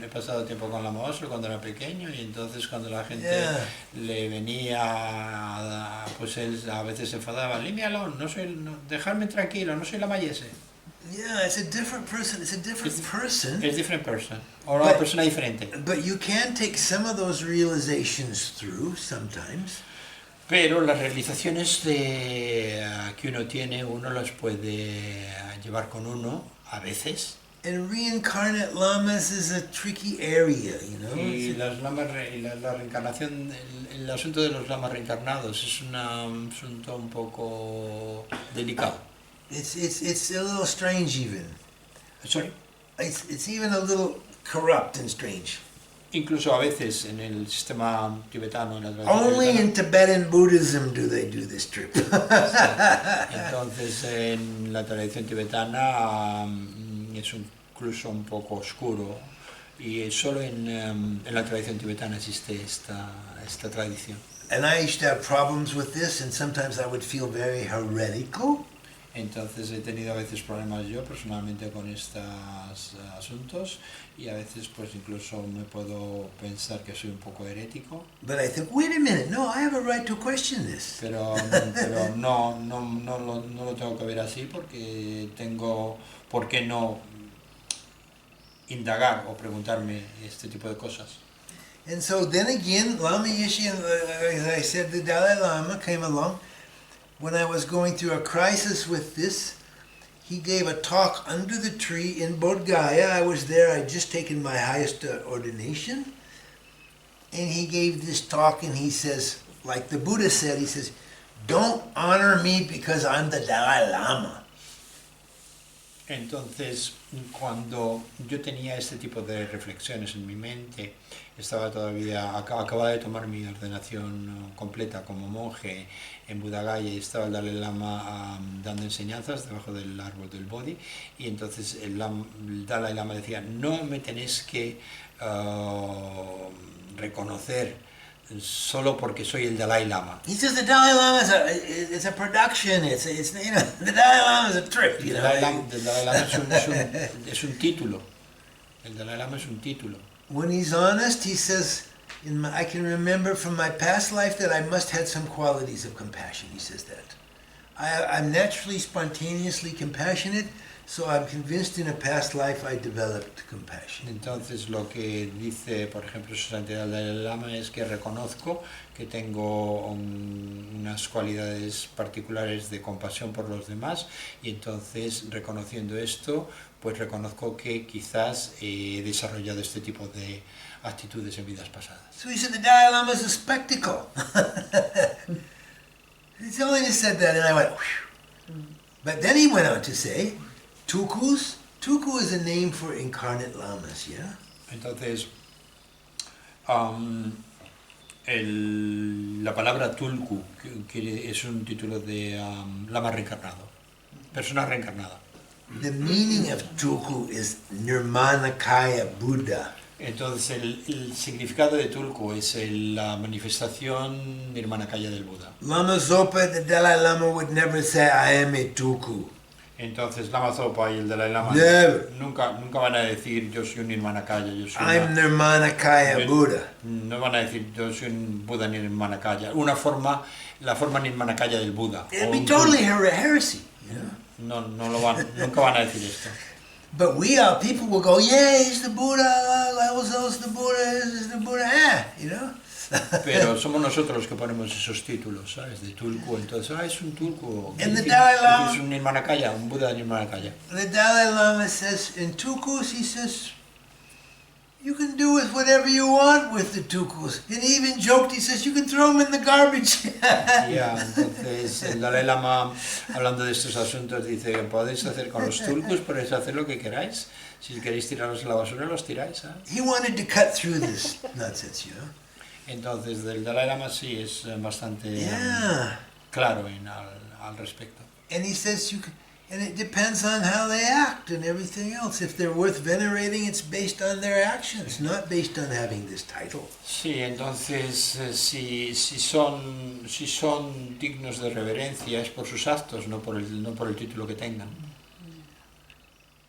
he pasado tiempo con Lama Ozel cuando era pequeño, y entonces cuando la gente le venía, pues él a veces se enfadaba, leave me alone, dejarme tranquilo, no soy Lama Yeshe. Yeah, it's a different person. It's a different person. Es different person, o una persona diferente. But you can take some of those realizations through sometimes. Pero las realizaciones que uno tiene, uno las puede llevar con uno a veces. And reincarnate lamas is a tricky area, you know. Y la reencarnación, el asunto de los lamas reencarnados es un asunto un poco delicado. It's a little strange even. Sorry. It's even a little corrupt and strange. Incluso a veces en el sistema tibetano, en la tradición Only tibetana, in Tibetan Buddhism do they do this trip. entonces en la tradición tibetana es incluso un poco oscuro, y solo en la tradición tibetana existe esta tradición. And I used to have problems with this, and sometimes I would feel very heretical. Entonces he tenido a veces problemas yo personalmente con estos asuntos, y a veces pues incluso me puedo pensar que soy un poco herético. But I think, wait a minute, no, I have a right to question this. Pero no lo tengo que ver así, porque tengo, ¿por qué no indagar o preguntarme este tipo de cosas? And so then again, Lama Yeshe, as I said, the Dalai Lama came along. When I was going through a crisis with this, he gave a talk under the tree in Bodh Gaya. I was there, I'd just taken my highest ordination. And he gave this talk, and he says, like the Buddha said, he says, don't honor me because I'm the Dalai Lama. Entonces, cuando yo tenía este tipo de reflexiones en mi mente, acababa de tomar mi ordenación completa como monje en Buddha Gaya, y estaba el Dalai Lama dando enseñanzas debajo del árbol del Bodhi, y entonces el Dalai Lama decía, no me tenéis que reconocer solo porque soy el Dalai Lama. He says the Dalai Lama is a production. It's you know, the Dalai Lama is a trip. You El Dalai Lama es un título. El Dalai Lama es un título. When he's honest, he says, I can remember from my past life that I must have some qualities of compassion. He says that. I'm naturally, spontaneously compassionate, so I'm convinced in a past life I developed compassion. Entonces lo que dice, por ejemplo, su santidad el Dalai Lama es que reconozco que tengo unas cualidades particulares de compasión por los demás, y entonces, reconociendo esto, pues reconozco que quizás he desarrollado este tipo de actitudes en vidas pasadas. So he said the Dalai Lama is a spectacle. He only just said that, and I went, whew. But then he went on to say, Tuku is a name for incarnate lamas, yeah? Entonces, la palabra tulku que es un título de lama reencarnado, persona reencarnada. The meaning of Tuku is Nirmanakaya Buddha. Entonces el significado de tulku es la manifestación nirmanakaya del Buda. Lama Zopa, the Dalai Lama would never say, I am a Tuku. Entonces Lama Zopa y el Dalai Lama Never. nunca van a decir yo soy un Nirmanakaya, yo soy I'm Nirmanakaya Buddha. no van a decir yo soy un Buda Nirmanakaya, la forma Nirmanakaya del Buda. It'd be totally heresy, you know. Nunca van a decir esto. But people will go, yeah, he's the Buddha, Lao's the Buddha, this is the Buddha, you know. Pero somos nosotros los que ponemos esos títulos, ¿sabes? De tulku, entonces, es un tulku. And the Dalai Lama, es un Nirmanakaya, un Buda Nirmanakaya. The Dalai Lama says, in tulkus, he says, you can do with whatever you want with the tulkus. And he even joked, he says, you can throw them in the garbage. Entonces el Dalai Lama, hablando de estos asuntos, dice, podéis hacer con los tulkus, podéis hacer lo que queráis. Si queréis tirarlos a la basura, los tiráis, ¿sabes? He wanted to cut through this nonsense, you know. Entonces, del Dalai Lama sí es bastante claro al respecto. And he says and it depends on how they act and everything else. If they're worth venerating, it's based on their actions, not based on having this title. Sí, entonces si son dignos de reverencia es por sus actos, no por el título que tengan.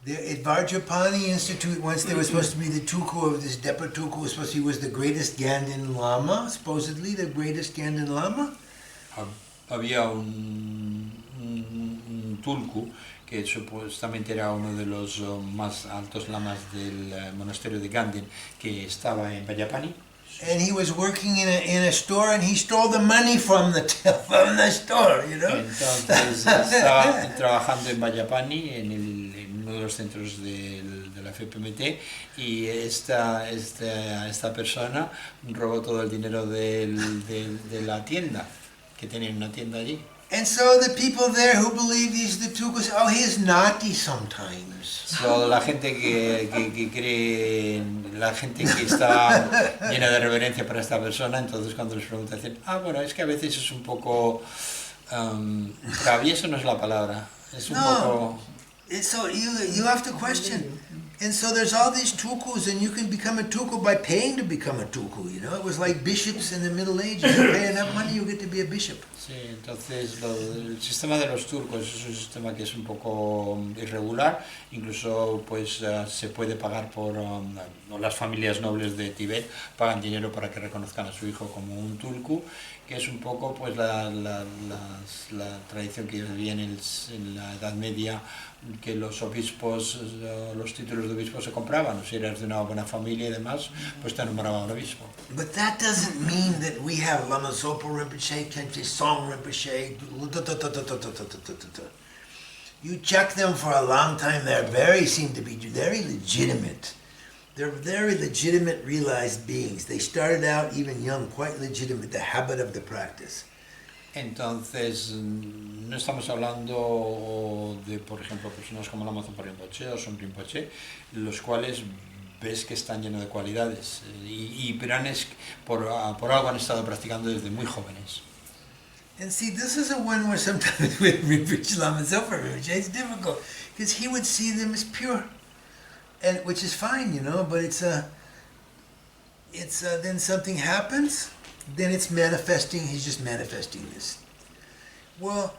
At Vajrapani Institute, once there was supposed to be the tulku of this Depa tulku was supposed to be was the greatest Ganden Lama, supposedly the greatest Ganden Lama. Había un tulku que supuestamente era uno de los más altos lamas del monasterio de Ganden, que estaba en Vajrapani. And he was working in a store, and he stole the money from the store, you know. Entonces estaba trabajando en Vajrapani, en uno de los centros de la FPMT, y esta persona robó todo el dinero de la tienda, que tenían una tienda allí. And so the people there who believe he's the tulku say, oh, he is naughty sometimes. So, la gente que cree, la gente que está llena de reverencia para esta persona, entonces cuando les pregunta dicen, bueno, es que a veces es un poco travieso, no es la palabra, es un poco... So you have to question. And so there's all these tulkus, and you can become a tulku by paying to become a tulku, you know. It was like bishops in the Middle Ages. You pay enough money, you get to be a bishop. Sí, entonces el sistema de los turcos es un sistema que es un poco irregular, incluso pues se puede pagar por las familias nobles de Tibet pagan dinero para que reconozcan a su hijo como un tulku, que es un poco pues la tradición que había en la Edad Media, que los obispos, los títulos de obispo se compraban, o si eras de una buena familia y demás, pues te nombraban obispo. But that doesn't mean that we have Lama Zopa Rimpoché, Khenche Song Rinpoche. You check them for a long time, seem to be very legitimate. They're very legitimate, realized beings. They started out even young, quite legitimate, the habit of the practice. Entonces, no estamos hablando de, por ejemplo, personas como Lama Zopa Rimpoché o Son Rinpoché, los cuales ves que están llenos de cualidades y peranes por algo han estado practicando desde muy jóvenes. And see, this is a one where sometimes with Rinpoche, Lama Zopa Rinpoché, it's difficult, because he would see them as pure, and which is fine, you know, but it's then something happens, then it's manifesting, he's just manifesting this. Well,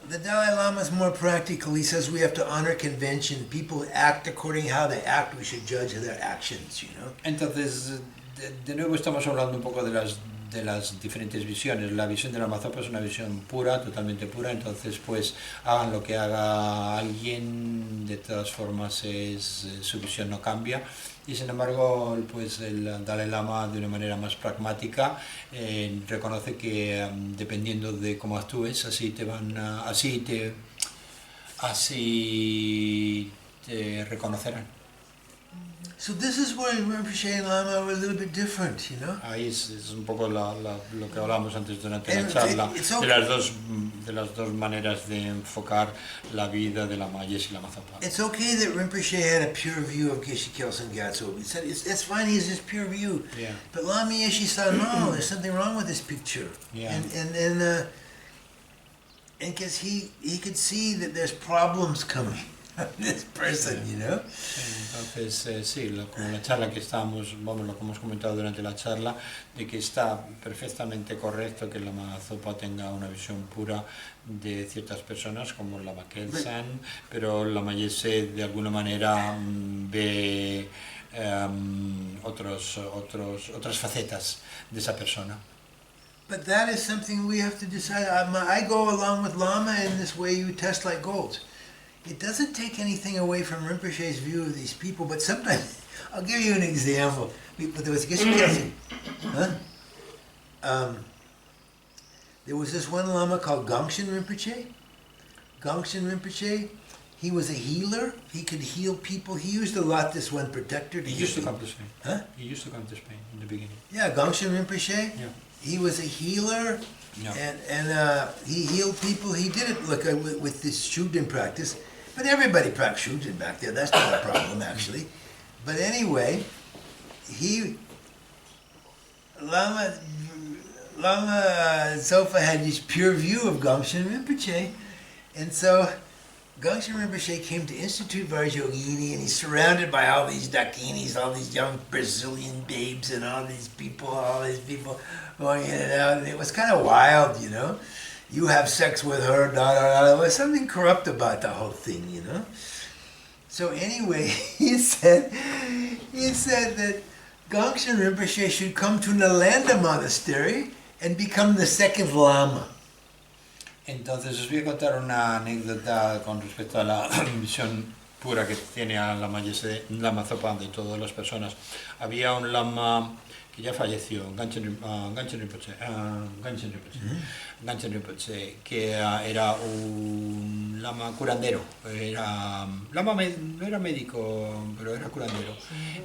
the Dalai Lama is more practical. He says we have to honor convention. People act according to how they act. We should judge their actions, you know. Entonces, de nuevo estamos hablando un poco de las diferentes visiones. La visión de Lama Zopa es una visión pura, totalmente pura, entonces pues hagan lo que haga alguien, de todas formas su visión no cambia. Y sin embargo, pues el Dalai Lama, de una manera más pragmática, reconoce que dependiendo de cómo actúes, así te reconocerán. So this is where Rinpoche and Lama were a little bit different, you know. Ahí es un poco lo que hablamos antes durante la charla, de las dos maneras de enfocar la vida de Lama Yeshe y Lama Zopa. It's okay that Rinpoche had a pure view of Geshe Kelsang Gyatso. He said it's fine, he has this pure view. Yeah. But Lama Yeshe said, no, there's something wrong with this picture. Yeah. And because he could see that there's problems coming. this person, you know? Entonces, sí, como la charla que estábamos, vamos, lo que hemos comentado durante la charla, de que está perfectamente correcto que la Lama Zopa tenga una visión pura de ciertas personas, como la Lama Kelsan, pero la Lama Yeshe de alguna manera ve otras facetas de esa persona. But that is something we have to decide. I go along with Lama in this way you test like gold. It doesn't take anything away from Rinpoche's view of these people, but sometimes, I'll give you an example. But there was there was this one Lama called Gongshin Rinpoche. Gongshin Rinpoche, he was a healer. He could heal people. He used a lot this one protector. He used to come to Spain. Huh? He used to come to Spain in the beginning. Yeah, Gongshin Rinpoche. Yeah. He was a healer, and he healed people. He did it with this Shugden practice, but everybody practiced Shugden back there. That's not a problem, actually. But anyway, Lama Zopa had this pure view of Gongshin Rinpoche, and so Gongshin Rinpoche came to Institute Varjogini, and he's surrounded by all these Dakinis, all these young Brazilian babes, and all these people going in and out, and it was kind of wild, you know. You have sex with her, There was something corrupt about the whole thing, you know. So anyway, he said that Gongshin Rinpoche should come to Nalanda Monastery and become the second Lama. Entonces os voy a contar una anécdota con respecto a la visión pura que tiene a Lama Yeshe, Lama Zopa de todas las personas. Había un Lama que ya falleció, Ganshin Rinpoche, que era un lama curandero, no era médico, pero era curandero.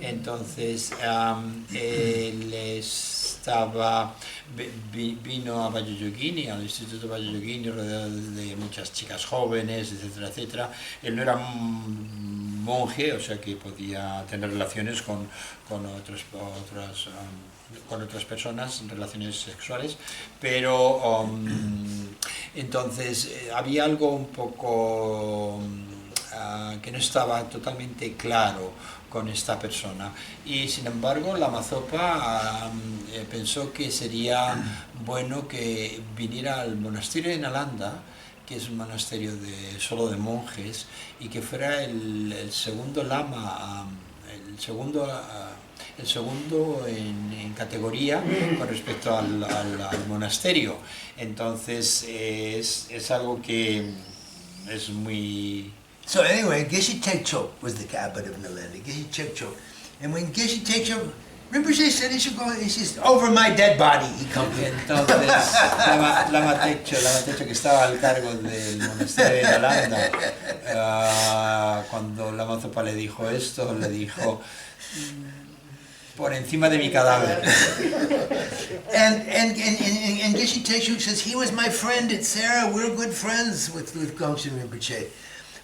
Entonces él vino a Vajrayogini, al Instituto Vajrayogini, rodeado de muchas chicas jóvenes, etcétera, etcétera. Él no era monje, o sea que podía tener relaciones con otras personas, relaciones sexuales, pero entonces había algo un poco que no estaba totalmente claro con esta persona, y sin embargo Lama Zopa pensó que sería bueno que viniera al monasterio de Nalanda, que es un monasterio solo de monjes, y que fuera el segundo lama, el segundo en categoría con respecto al monasterio. Entonces es algo que es muy... So anyway, Geshe Tekcho was the abbot of Nalanda, Geshe Tekcho. And when Geshe Tekcho, Rinpoche said he should go, he says, over my dead body, he comes. Entonces, Lama Techo, que estaba al cargo del monasterio de Nalanda, cuando Lama Zopa le dijo esto, le dijo, por encima de mi cadáver. And Geshe Tekcho says, he was my friend at Sarah, we're good friends with Gongshin Rinpoche.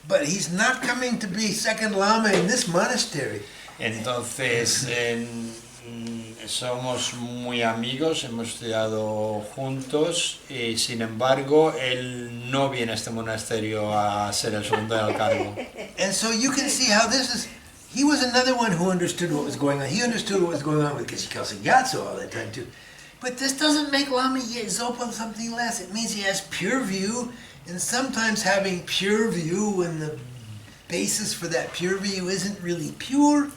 But he's not coming to be second Lama in this monastery. Entonces, somos muy amigos, hemos estudiado juntos, y sin embargo, él no viene a este monasterio a ser el segundo al cargo. And so you can see how this is, he was another one who understood what was going on. He understood what was going on with Geshe Kelsang Gyatso all that time too. But this doesn't make Lama Zopa something less. It means he has pure view, and sometimes having pure view when the basis for that pure view isn't really pure,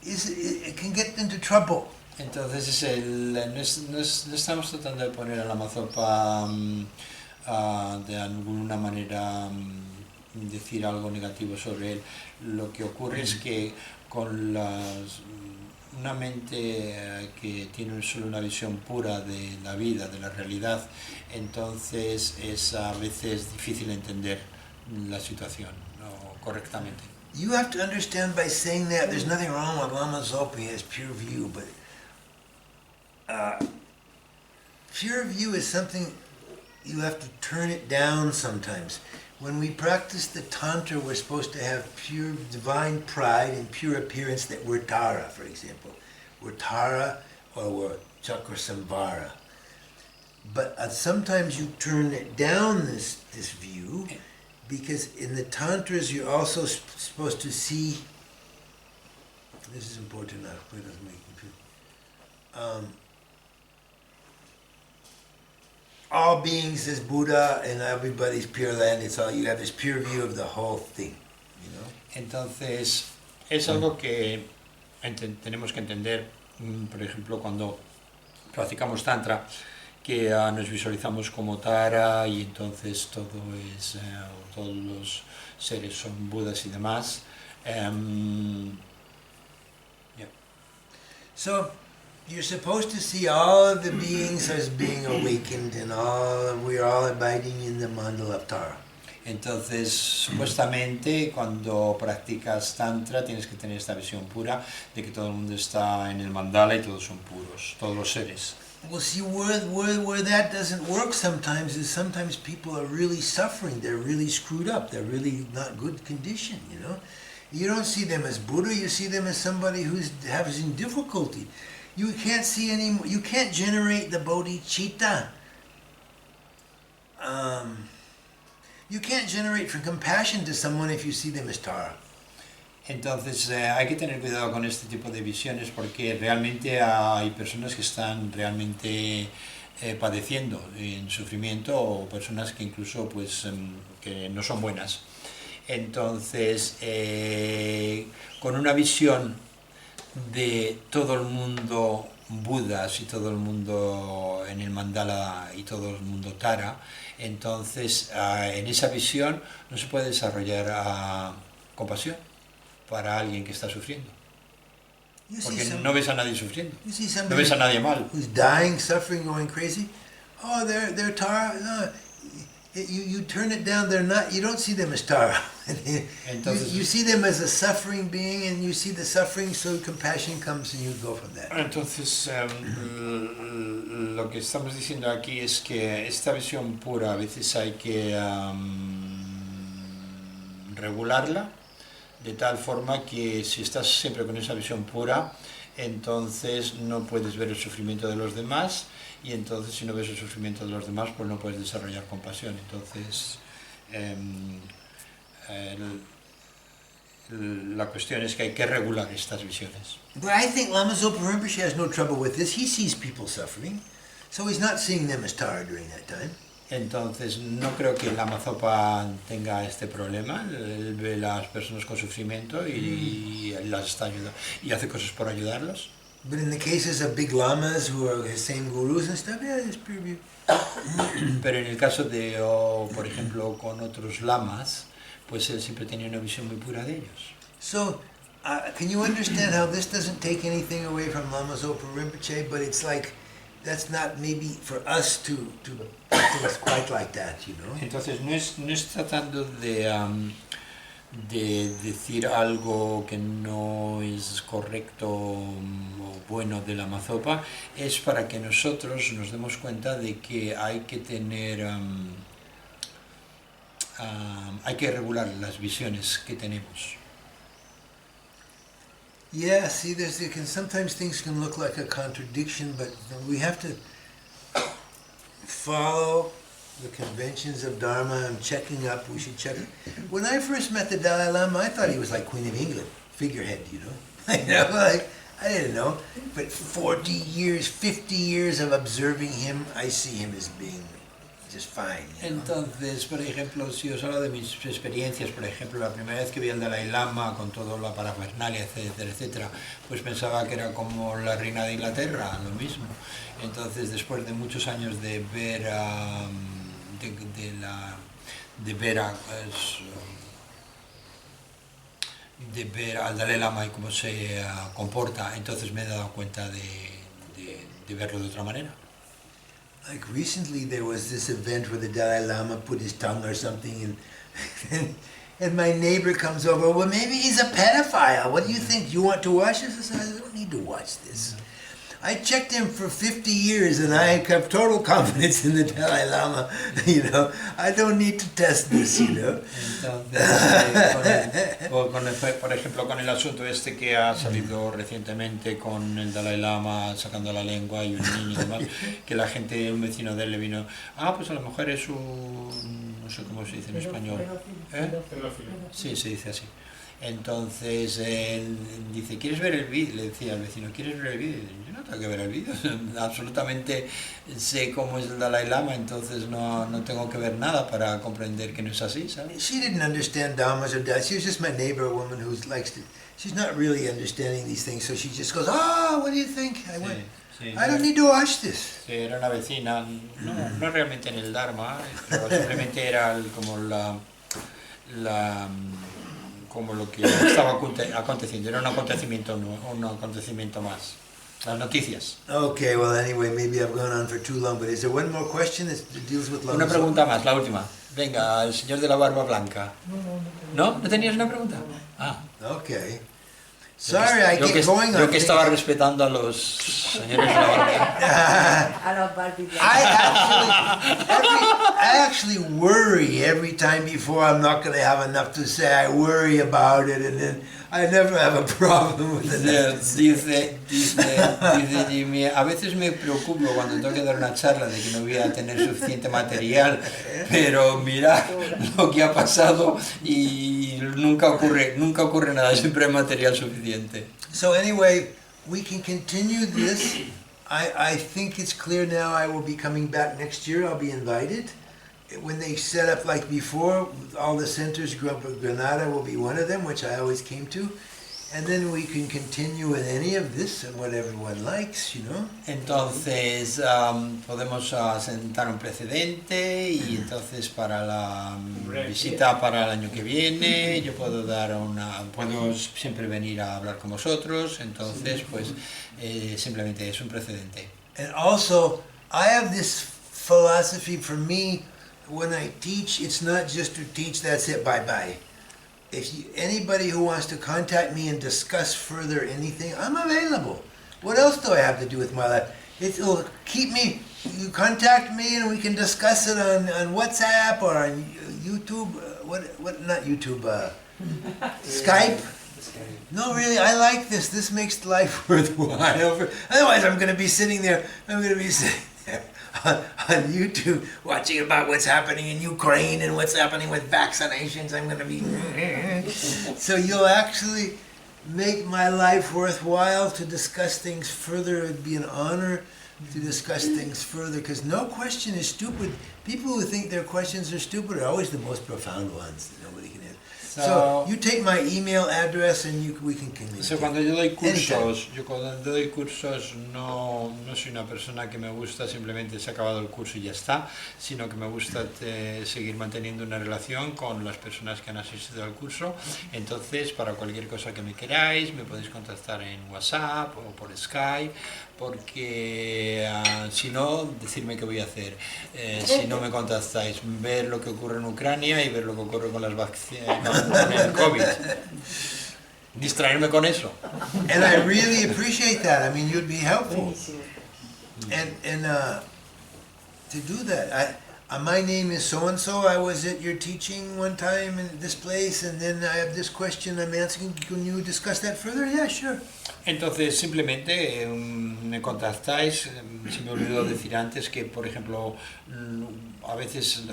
it can get into trouble. Entonces no estamos tratando de poner a Lama Zopa de alguna manera decir algo negativo sobre él. Lo que ocurre es que con una mente que tiene solo una visión pura de la vida, de la realidad, entonces es a veces difícil entender la situación correctamente. You have to understand by saying that there's nothing wrong with Lama Zopa, he has pure view, but pure view is something you have to turn it down sometimes. When we practice the Tantra, we're supposed to have pure divine pride and pure appearance that we're Tara, for example. We're Tara or we're Chakra Samvara. But sometimes you turn it down, this view, because in the Tantras you're also supposed to see, this is important now, all beings as Buddha and everybody's pure land, it's all, you have this pure view of the whole thing, you know? Entonces, es algo que tenemos que entender, por ejemplo, cuando practicamos Tantra, que nos visualizamos como Tara y entonces todo es, todos los seres son Budas y demás. Yeah. So, you're supposed to see all of the beings as being awakened and we're all abiding in the mandala of Tara. Entonces, supuestamente, cuando practicas Tantra tienes que tener esta visión pura de que todo el mundo está en el mandala y todos son puros, todos los seres. Well, see, where that doesn't work sometimes is sometimes people are really suffering, they're really screwed up, they're really not good condition, you know? You don't see them as Buddha, you see them as somebody who's having difficulty. You can't see any, you can't generate the bodhicitta. You can't generate for compassion to someone if you see them as Tara. Entonces hay que tener cuidado con este tipo de visiones porque realmente hay personas que están realmente padeciendo en sufrimiento o personas que incluso pues que no son buenas. Entonces con una visión de todo el mundo Budas y todo el mundo en el mandala y todo el mundo Tara, entonces en esa visión no se puede desarrollar compasión para alguien que está sufriendo. Porque no ves a nadie sufriendo, no ves a nadie mal. Who's dying, suffering, going crazy. Oh, they're Tara. No. You turn it down, they're not, you don't see them as Tara. Entonces, you see them as a suffering being and you see the suffering, so compassion comes and you go from that. Entonces, lo que estamos diciendo aquí es que esta visión pura a veces hay que regularla de tal forma que si estás siempre con esa visión pura, entonces no puedes ver el sufrimiento de los demás y entonces si no ves el sufrimiento de los demás pues no puedes desarrollar compasión. Entonces la cuestión es que hay que regular estas visiones. But I think Lama Zopa Rimpoché has no trouble with this. He sees people suffering, so he's not seeing them as Tara during that time. Entonces no creo que Lama Zopa tenga este problema. Él ve a las personas con sufrimiento y las está ayudando y hace cosas por ayudarlos. But in the cases of big lamas who are the same gurus and stuff, yeah, it's pure view. Pero en el caso de, por ejemplo, con otros lamas, pues él siempre tenía una visión muy pura de ellos. So, can you understand how this doesn't take anything away from Lama Zopa Rinpoché, but it's like, that's not maybe for us to practice quite like that, you know? Entonces no es tratando de decir algo que no es correcto o bueno de Lama Zopa, es para que nosotros nos demos cuenta de que hay que tener, hay que regular las visiones que tenemos. Yeah, see, sometimes things can look like a contradiction, but we have to follow the conventions of Dharma. I'm checking up, we should check. When I first met the Dalai Lama, I thought he was like Queen of England, figurehead, you know? Like, I didn't know. But 40 years, 50 years of observing him, I see him as being just fine. You know? Entonces, por ejemplo, si os hablo de mis experiencias, por ejemplo, la primera vez que vi al Dalai Lama con toda la parafernalia, etcétera, etcétera, pues pensaba que era como la reina de Inglaterra, lo mismo. Entonces, después de muchos años de ver al Dalai Lama y cómo se comporta, entonces me he dado cuenta de verlo de otra manera. Like recently there was this event where the Dalai Lama put his tongue or something and my neighbor comes over, well maybe he's a pedophile, what do you think, you want to watch this? I said, I don't need to watch this. I checked him for 50 years and I have total confidence in the Dalai Lama. You know, I don't need to test this, you know. Entonces, por ejemplo, con el asunto este que ha salido recientemente con el Dalai Lama sacando la lengua y un niño y demás, que la gente, un vecino de él le vino, pues a lo mejor es un, no sé cómo se dice en español. Sí, se dice así. Entonces él dice, ¿quieres ver el vídeo? Le decía al vecino, ¿quieres ver el vídeo? Yo no tengo que ver el vídeo, absolutamente sé cómo es el Dalai Lama, entonces no tengo que ver nada para comprender que no es así, ¿sabes? She didn't understand Dhammas or Dhammas. She was just my neighbor, a woman who likes to, she's not really understanding these things, so she just goes, what do you think? I went, Sí, I don't need to watch this. sí, era una vecina, no realmente en el Dharma, pero simplemente era como lo que estaba aconteciendo, era un acontecimiento más, las noticias. Okay, well anyway, maybe I've gone on for too long, but is there one more question that deals with Lama Una Zopa? pregunta más, la última. Venga, el señor de la barba blanca. ¿No? ¿No tenías una pregunta? Okay. Sorry, I get going on. Yo que estaba respetando a los señores de la barba blanca. A los barbies. I actually worry every time before I'm not going to have enough to say. I worry about it, and then I never have a problem with it. Dice Jimmy, a veces me preocupo cuando tengo que dar una charla de que no voy a tener suficiente material, pero mira lo que ha pasado y nunca ocurre nada, siempre hay material suficiente. So anyway, we can continue this. I think it's clear now I will be coming back next year. I'll be invited. When they set up like before, all the centers, Granada will be one of them, which I always came to. And then we can continue with any of this and what everyone likes, you know. Entonces podemos sentar un precedente y entonces para la visita para el año que viene yo puedo puedo siempre venir a hablar con vosotros, entonces pues simplemente es un precedente. And also, I have this philosophy for me. When I teach, it's not just to teach, that's it, bye-bye. Anybody who wants to contact me and discuss further anything, I'm available. What else do I have to do with my life? It'll keep me, you contact me and we can discuss it on WhatsApp or on YouTube, not YouTube, Skype. No, really, I like this. This makes life worthwhile. Otherwise, I'm going to be sitting there on YouTube watching about what's happening in Ukraine and what's happening with vaccinations. I'm going to be... So you'll actually make my life worthwhile to discuss things further. It'd be an honor to discuss things further, because no question is stupid. People who think their questions are stupid are always the most profound ones that nobody can answer. So you take my email address and we can communicate. Cuando yo doy cursos, no soy una persona que me gusta simplemente se ha acabado el curso y ya está, sino que me gusta seguir manteniendo una relación con las personas que han asistido al curso. Entonces, para cualquier cosa que me queráis, me podéis contactar en WhatsApp o por Skype, porque si no, decidme qué voy a hacer. Si no me contactáis, ver lo que ocurre en Ucrania y ver lo que ocurre con las vacunas, con el COVID. Distraerme con eso. And I really appreciate that. I mean, you'd be helpful. And to do that, my name is so-and-so. I was at your teaching one time in this place, and then I have this question I'm asking. Can you discuss that further? Yeah, sure. Entonces, simplemente me contactáis. Se me olvidó decir antes que, por ejemplo, a veces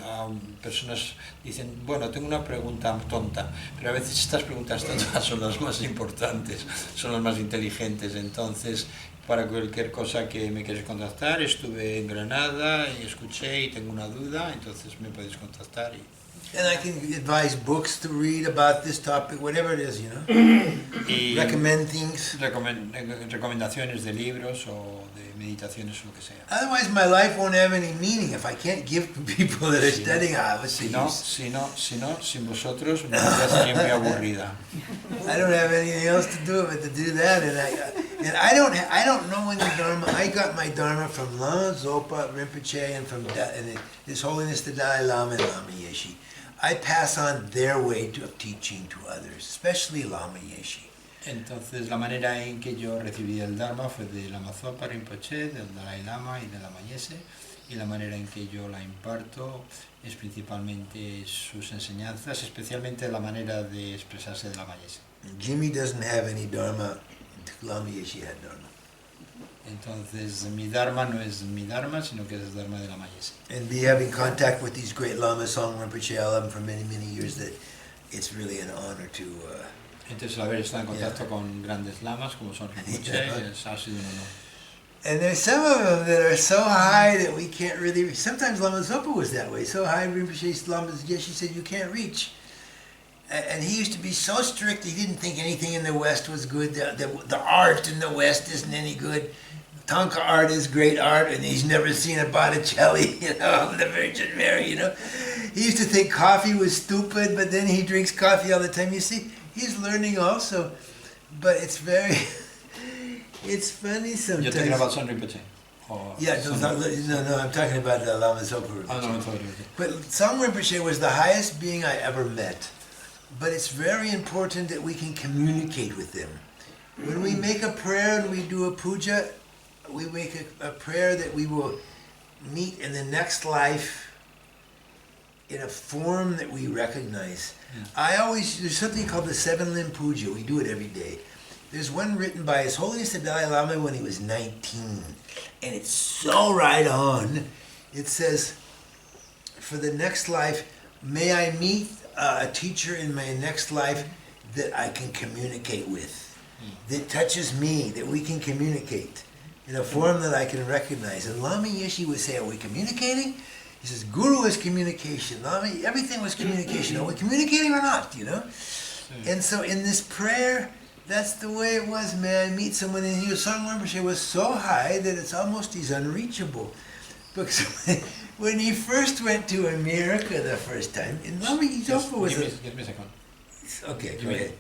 personas dicen, bueno, tengo una pregunta tonta, pero a veces estas preguntas tontas son las más importantes, son las más inteligentes. Entonces, para cualquier cosa que me quieras contactar, estuve en Granada y escuché y tengo una duda, entonces me podéis contactar. And I can advise books to read about this topic, whatever it is, you know. Y recommend things. Recomendaciones de libros o de meditaciones o lo que sea. Otherwise, my life won't have any meaning if I can't give to people that are studying. Sin vosotros mi vida sería muy aburrida. I don't have anything else to do but to do that, and I don't know any Dharma. I got my Dharma from Lama Zopa Rimpoché and from His Holiness the Dalai Lama and Lama Yeshe. I pass on their way of teaching to others, especially Lama Yeshe. Entonces la manera en que yo recibí el Dharma fue de Lama Zopa Rimpoché, del Dalai Lama y de Lama Yeshe, y la manera en que yo la imparto es principalmente sus enseñanzas, especialmente la manera de expresarse de Lama Yeshe. Jimmy doesn't have any Dharma. Lama Yeshe had Dharma. Entonces mi Dharma no es mi Dharma, sino que es el Dharma de Lama Yeshe. And be having contact with these great lamas, Song Rinpoche, I love them for many, many years, that it's really an honor to... Entonces haber estado en contacto con grandes lamas como son Rinpoche ha sido un honor. And there's some of them that are so high that we can't really... Sometimes Lama Zopa was that way. So high, Rinpoche, Lama Yeshe said, you can't reach. And he used to be so strict, he didn't think anything in the West was good. The art in the West isn't any good. Tonka art is great art, and he's never seen a Botticelli, of the Virgin Mary, He used to think coffee was stupid, but then he drinks coffee all the time. You see, he's learning also, but it's very... It's funny sometimes. Yo te grabo Son Rinpoche. Yeah, no, I'm talking about Lama Zopa Rinpoche. Ah, no, sorry. But Song Rinpoche was the highest being I ever met. But it's very important that we can communicate with them. When we make a prayer and we do a puja, we make a prayer that we will meet in the next life in a form that we recognize. There's something called the 7-limb puja. We do it every day. There's one written by His Holiness the Dalai Lama when he was 19. And it's so right on. It says, for the next life, may I meet a teacher in my next life that I can communicate with, that touches me, that we can communicate in a form that I can recognize. And Lama Yeshe would say, are we communicating? He says, Guru is communication. Lama, everything was communication. Are we communicating or not, And so in this prayer, that's the way it was. May I meet someone? And Song Rinpoche was so high that he's unreachable. Because when he first went to America the first time, in Lama Zopa was... Give me a second. Okay, go ahead.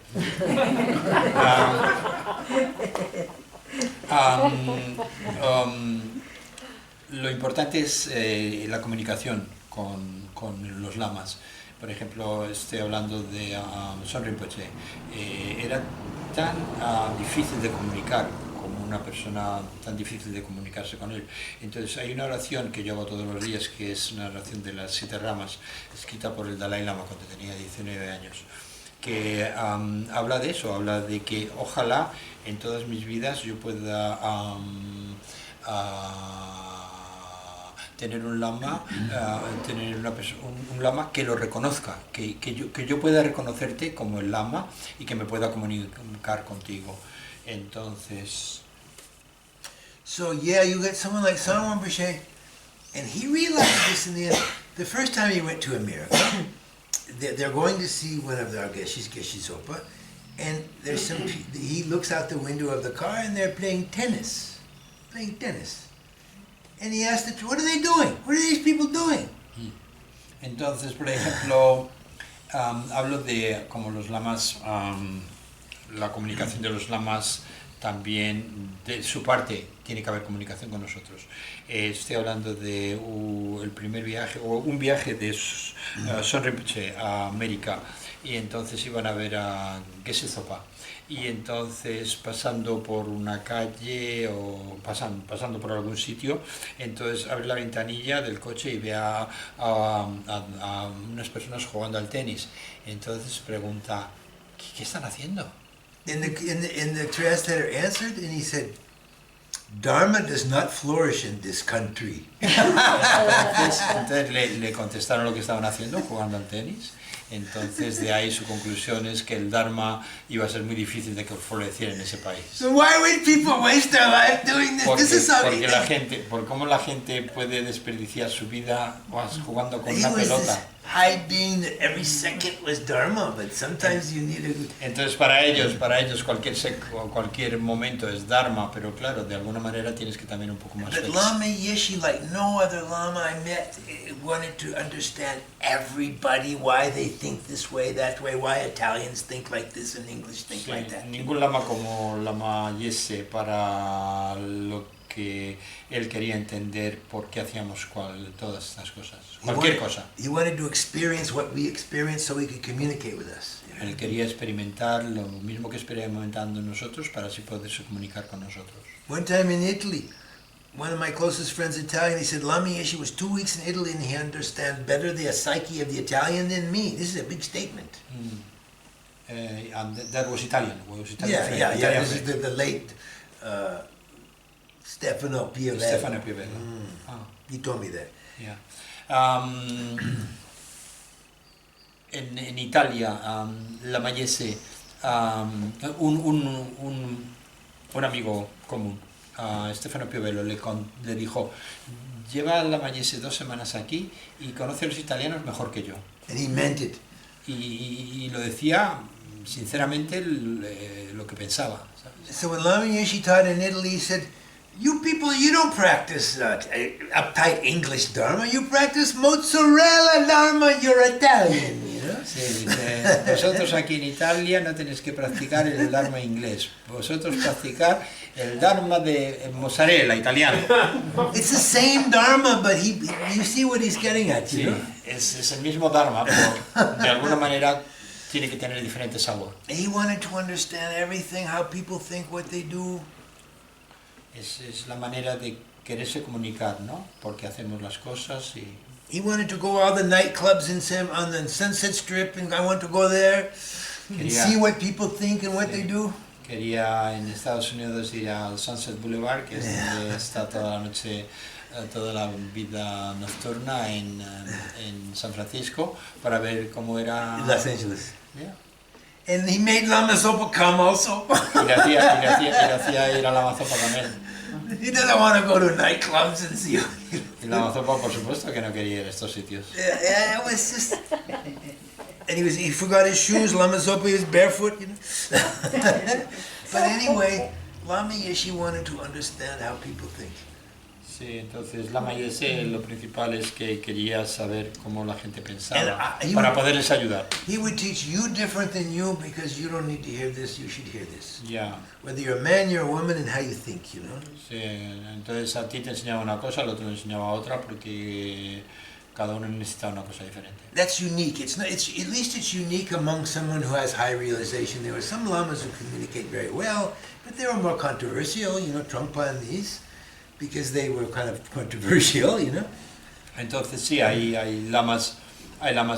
Lo importante es la comunicación con los lamas. Por ejemplo, estoy hablando de Son Rinpoche. Era tan difícil de comunicar, como una persona tan difícil de comunicarse con él. Entonces hay una oración que yo hago todos los días, que es una oración de las 7 ramas, escrita por el Dalai Lama cuando tenía 19 años, que habla de eso, habla de que ojalá en todas mis vidas yo pueda tener un lama, tener un lama que lo reconozca, que yo pueda reconocerte como el lama y que me pueda comunicar contigo. Entonces... So yeah, you get someone like Song Rinpoche, and he realized this in the end. The first time he went to America, they're going to see one of our Geshes, Yeshe Zopa, and there's some. He looks out the window of the car and they're playing tennis. And he asked the, what are they doing? What are these people doing? Entonces, por ejemplo, hablo de como los lamas, la comunicación de los lamas también, de su parte, tiene que haber comunicación con nosotros. Estoy hablando de el primer viaje, o un viaje de Son Rinpoche a América, y entonces iban a ver a Yeshe Zopa. Y entonces pasando por una calle o pasando por algún sitio, entonces abre la ventanilla del coche y ve a unas personas jugando al tenis. Entonces pregunta, ¿qué están haciendo? And the translator answered, and he said, Dharma does not flourish in this country. Entonces le contestaron lo que estaban haciendo, jugando al tenis. Entonces de ahí su conclusión es que el Dharma iba a ser muy difícil de que floreciera en ese país. So why would people waste their life doing this? This is something. Por cómo la gente puede desperdiciar su vida jugando con una pelota. High being that every second was Dharma, but sometimes you need a... Entonces para ellos cualquier momento es Dharma, pero claro, de alguna manera tienes que también un poco más... But Lama Yeshe, like no other Lama I met, wanted to understand everybody, why they think this way, that way, why Italians think like this and English think like that. Ningún Lama como Lama Yeshe para lo que él quería entender por qué hacíamos todas estas cosas, cualquier cosa. He wanted to experience what we experienced so he could communicate with us. Él quería experimentar lo mismo que experimentando nosotros para así poderse comunicar con nosotros. One time in Italy, one of my closest friends Italian, he said Lama Yeshe was 2 weeks in Italy and he understands better the psyche of the Italian than me. This is a big statement. And that was Italian. Yeah. This is the late Stefano Piavello. Stefano Piavello. He told me that. Yeah. En Italia, Lama Yeshe, un amigo común, Stefano Piavello, le dijo: lleva a Lama Yeshe 2 semanas aquí y conoce a los italianos mejor que yo. And he meant it. Y lo decía sinceramente lo que pensaba, ¿sabes? So when Lama Yeshe taught in Italy, he said, you people, you don't practice uptight English Dharma, you practice mozzarella Dharma, you're Italian, you know? Sí, dice, vosotros aquí en Italia no tenéis que practicar el Dharma inglés, vosotros practicar el Dharma de mozzarella italiano. It's the same Dharma, but you see what he's getting at, you Sí, know? es el mismo Dharma, pero de alguna manera tiene que tener diferente sabor. He wanted to understand everything, how people think, what they do. Es la manera de quererse comunicar, ¿no? Porque hacemos las cosas y... He wanted to go all the nightclubs on the Sunset Strip, and I want to go there and see what people think and what they do. Quería en Estados Unidos ir al Sunset Boulevard, que es donde está toda la noche, toda la vida nocturna en San Francisco, para ver cómo era... Los Angeles. Yeah. And he made Lama Zopa come also. Y le hacía ir a Lama Zopa con él. He doesn't want to go to nightclubs and see. Y Lama Zopa, por supuesto, que no quería ir a estos sitios. Yeah, it was just. And he forgot his shoes. Lama Zopa, he was barefoot, you know. But anyway, Lama Yeshe wanted to understand how people think. Sí, entonces Lama Yeshe lo principal es que quería saber cómo la gente pensaba And, para poderles ayudar. He would teach you different than you because you don't need to hear this, you should hear this. Ya. Whether you're a man, you're a woman, and how you think, you know. Sí, entonces a ti te enseñaba una cosa, al otro te enseñaba otra, porque cada uno necesita una cosa diferente. That's unique. It's not. It's at least it's unique among someone who has high realization. There were some lamas who communicate very well, but they were more controversial. You know, Trungpa and these, because they were kind of controversial. You know. Entonces sí, hay lamas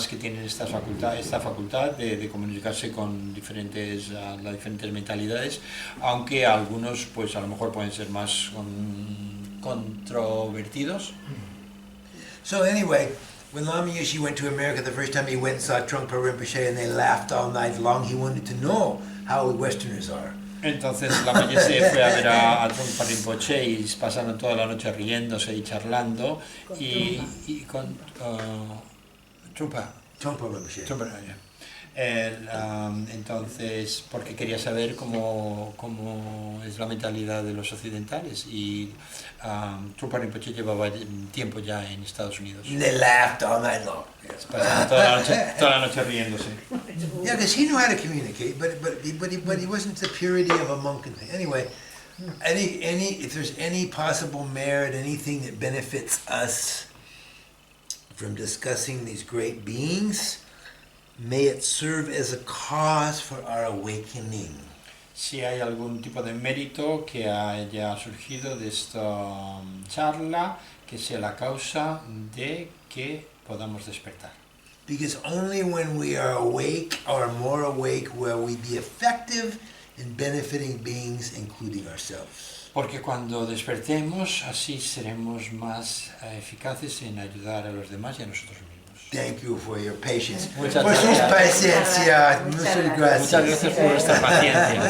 que tienen esta facultad de comunicarse con las diferentes mentalidades, aunque algunos pues a lo mejor pueden ser más controvertidos. So anyway, when Lama Yeshe went to America the first time, he went and saw Trungpa Rinpoche, and they laughed all night long. He wanted to know how Westerners are. Entonces Lama Yeshe fue a ver a Trungpa Rinpoché y pasaron toda la noche riéndose y charlando y con Trungpa Rinpoche. Entonces, porque quería saber cómo es la mentalidad de los occidentales, y Trungpa Rinpoché llevaba tiempo ya en Estados Unidos. And they laughed all night long. Pasaron toda la noche riéndose. Yeah, because he knew how to communicate, but he wasn't the purity of a monk and thing. Anyway, if there's any possible merit, anything that benefits us from discussing these great beings, may it serve as a cause for our awakening. Si hay algún tipo de mérito que haya surgido de esta charla, que sea la causa de que podamos despertar. Because only when we are awake or more awake will we be effective in benefiting beings, including ourselves. Porque cuando despertemos, así seremos más eficaces en ayudar a los demás y a nosotros mismos. Thank you for your patience. Muchas Por sus gracias. paciencia. Muchas gracias. Muchas gracias por vuestra paciencia.